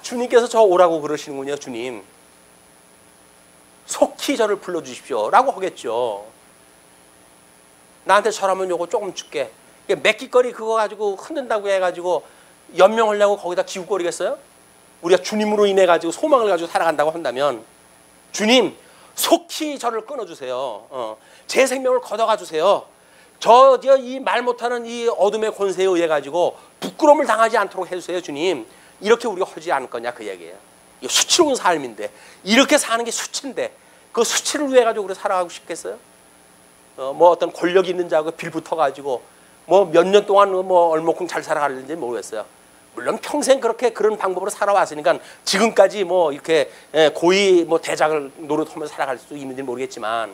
Speaker 1: 주님께서 저 오라고 그러시는군요. 주님 속히 저를 불러주십시오 라고 하겠죠. 나한테 절하면 요거 조금 줄게. 맺기거리 그거 가지고 흔든다고 해가지고 연명하려고 거기다 기웃거리겠어요? 우리가 주님으로 인해 가지고 소망을 가지고 살아간다고 한다면 주님 속히 저를 끊어주세요. 제 생명을 걷어가 주세요. 저 이 말 못하는 이 어둠의 권세에 의해 가지고 부끄러움을 당하지 않도록 해주세요. 주님 이렇게 우리가 하지 않을 거냐 그 얘기예요. 이거 수치로운 삶인데 이렇게 사는 게 수치인데 그 수치를 위해 가지고 우리 살아가고 싶겠어요? 뭐 어떤 권력 있는 자하고 빌붙어 가지고 뭐 몇 년 동안 뭐 얼마큼 잘 살아가는지 모르겠어요. 물론 평생 그렇게 그런 방법으로 살아왔으니까 지금까지 뭐 이렇게 고위 뭐 대작을 노릇하면서 살아갈 수 있는지 모르겠지만,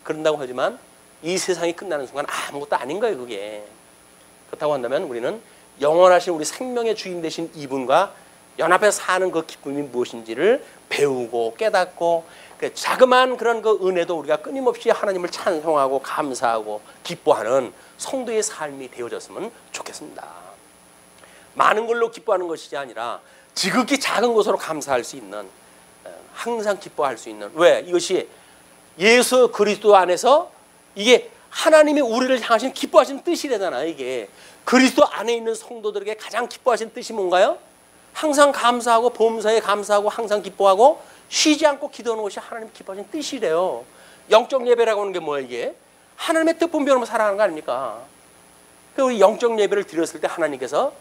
Speaker 1: 그런다고 하지만 이 세상이 끝나는 순간 아무것도 아닌 거예요, 그게. 그렇다고 한다면 우리는 영원하신 우리 생명의 주인 되신 이분과 연합해 사는 그 기쁨이 무엇인지를 배우고 깨닫고, 자그마한 그런 그 은혜도 우리가 끊임없이 하나님을 찬송하고 감사하고 기뻐하는 성도의 삶이 되어졌으면 좋겠습니다. 많은 걸로 기뻐하는 것이 아니라 지극히 작은 것으로 감사할 수 있는, 항상 기뻐할 수 있는, 왜? 이것이 예수 그리스도 안에서 이게 하나님이 우리를 향하신 기뻐하시는 뜻이래잖아요. 이게 그리스도 안에 있는 성도들에게 가장 기뻐하시는 뜻이 뭔가요? 항상 감사하고 범사에 감사하고 항상 기뻐하고 쉬지 않고 기도하는 것이 하나님 기뻐하시는 뜻이래요. 영적 예배라고 하는 게 뭐예요? 이게 하나님의 뜻 분별하며 살아가는 거 아닙니까? 우리 영적 예배를 드렸을 때 하나님께서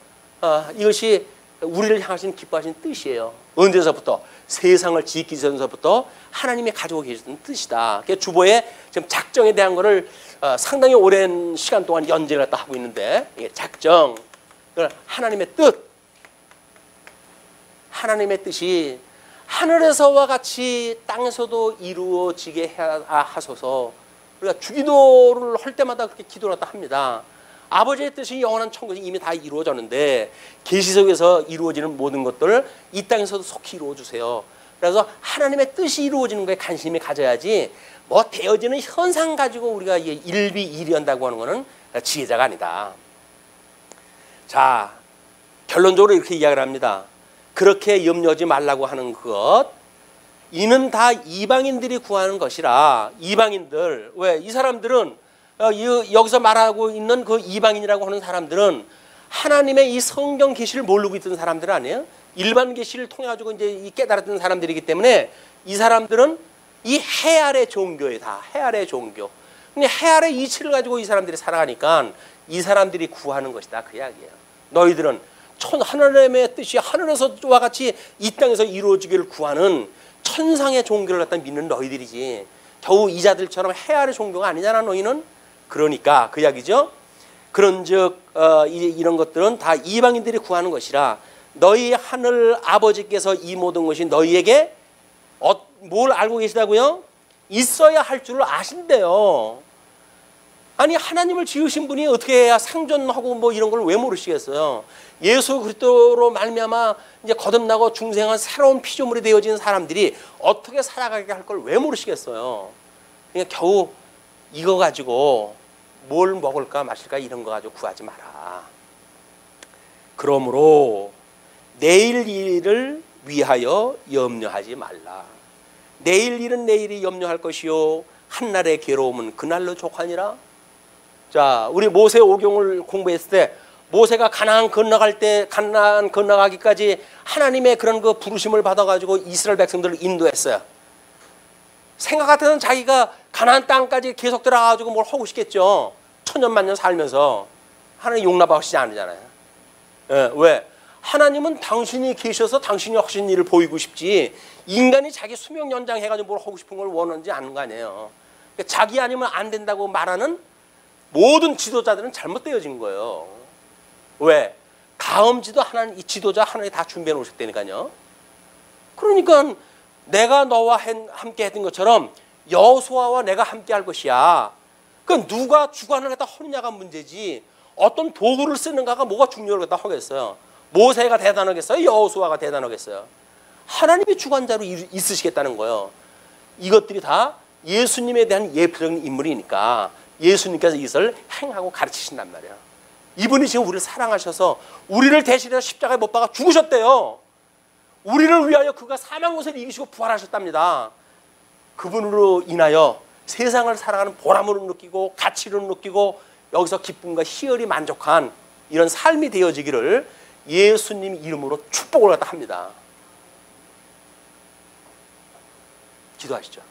Speaker 1: 이것이 우리를 향하신 기뻐하시는 뜻이에요. 언제서부터? 세상을 짓기 전서부터 하나님이 가지고 계셨던 뜻이다. 주보에 지금 작정에 대한 것을 상당히 오랜 시간 동안 연재를 하고 있는데, 이게 작정, 하나님의 뜻, 하나님의 뜻이 하늘에서와 같이 땅에서도 이루어지게 하소서. 우리가 주기도를 할 때마다 그렇게 기도를 합니다. 아버지의 뜻이 영원한 천국에 이미 다 이루어졌는데 계시석에서 이루어지는 모든 것들을 이 땅에서도 속히 이루어주세요. 그래서 하나님의 뜻이 이루어지는 거에 관심이 가져야지, 뭐 되어지는 현상 가지고 우리가 일비일이한다고 하는 것은 지혜자가 아니다. 자, 결론적으로 이렇게 이야기를 합니다. 그렇게 염려하지 말라고 하는 것, 이는 다 이방인들이 구하는 것이라. 이방인들, 왜? 이 사람들은 여기서 말하고 있는 그 이방인이라고 하는 사람들은 하나님의 이 성경 계시를 모르고 있던 사람들 아니에요? 일반 계시를 통해 가지고 이제 깨달았던 사람들이기 때문에 이 사람들은 이 해 아래 종교에 다 해 아래 종교. 근데 해 아래 이치를 가지고 이 사람들이 살아가니까 이 사람들이 구하는 것이다, 그 이야기예요. 너희들은 하나님의 뜻이 하늘에서와 같이 이 땅에서 이루어지기를 구하는 천상의 종교를 갖다 믿는 너희들이지, 겨우 이자들처럼 해 아래 종교가 아니잖아, 너희는. 그러니까 그 이야기죠. 그런즉 이런 것들은 다 이방인들이 구하는 것이라. 너희 하늘 아버지께서 이 모든 것이 너희에게 뭘 알고 계시다고요? 있어야 할 줄을 아신대요. 아니, 하나님을 지으신 분이 어떻게 해야 상존하고 뭐 이런 걸 왜 모르시겠어요? 예수 그리스도로 말미암아 이제 거듭나고 중생한 새로운 피조물이 되어진 사람들이 어떻게 살아가게 할 걸 왜 모르시겠어요? 그냥 겨우 이거 가지고 뭘 먹을까 마실까 이런 거 가지고 구하지 마라. 그러므로 내일 일을 위하여 염려하지 말라. 내일 일은 내일이 염려할 것이요 한날의 괴로움은 그날로 족하니라. 자, 우리 모세 오경을 공부했을 때 모세가 가나안 건너가기까지 하나님의 그런 그 부르심을 받아가지고 이스라엘 백성들을 인도했어요. 생각 같아서는 자기가 가나안 땅까지 계속 들어가가지고 뭘 하고 싶겠죠. 천년만년 살면서. 하나님 용납하시지 않으잖아요. 왜? 하나님은 당신이 계셔서 당신이 하신 일을 보이고 싶지, 인간이 자기 수명 연장해가지고 뭘 하고 싶은 걸 원하는지 아는 거 아니에요. 그러니까 자기 아니면 안 된다고 말하는 모든 지도자들은 잘못되어진 거예요. 왜? 다음 하나님, 이 지도자 하나님 다 준비해 놓으셨다니까요. 그러니까 내가 너와 함께 했던 것처럼 여호수아와 내가 함께 할 것이야. 그러니까 누가 주관을 갖다 하느냐가 문제지, 어떤 도구를 쓰는가가 뭐가 중요를 갖다 하겠어요. 모세가 대단하겠어요? 여호수아가 대단하겠어요? 하나님이 주관자로 있으시겠다는 거예요. 이것들이 다 예수님에 대한 예표적인 인물이니까 예수님께서 이것을 행하고 가르치신단 말이에요. 이분이 지금 우리를 사랑하셔서 우리를 대신해서 십자가에 못 박아 죽으셨대요. 우리를 위하여 그가 사망 것을 이기시고 부활하셨답니다. 그분으로 인하여 세상을 살아가는 보람을 느끼고 가치를 느끼고 여기서 기쁨과 희열이 만족한 이런 삶이 되어지기를 예수님 이름으로 축복을 갖다 합니다. 기도하시죠.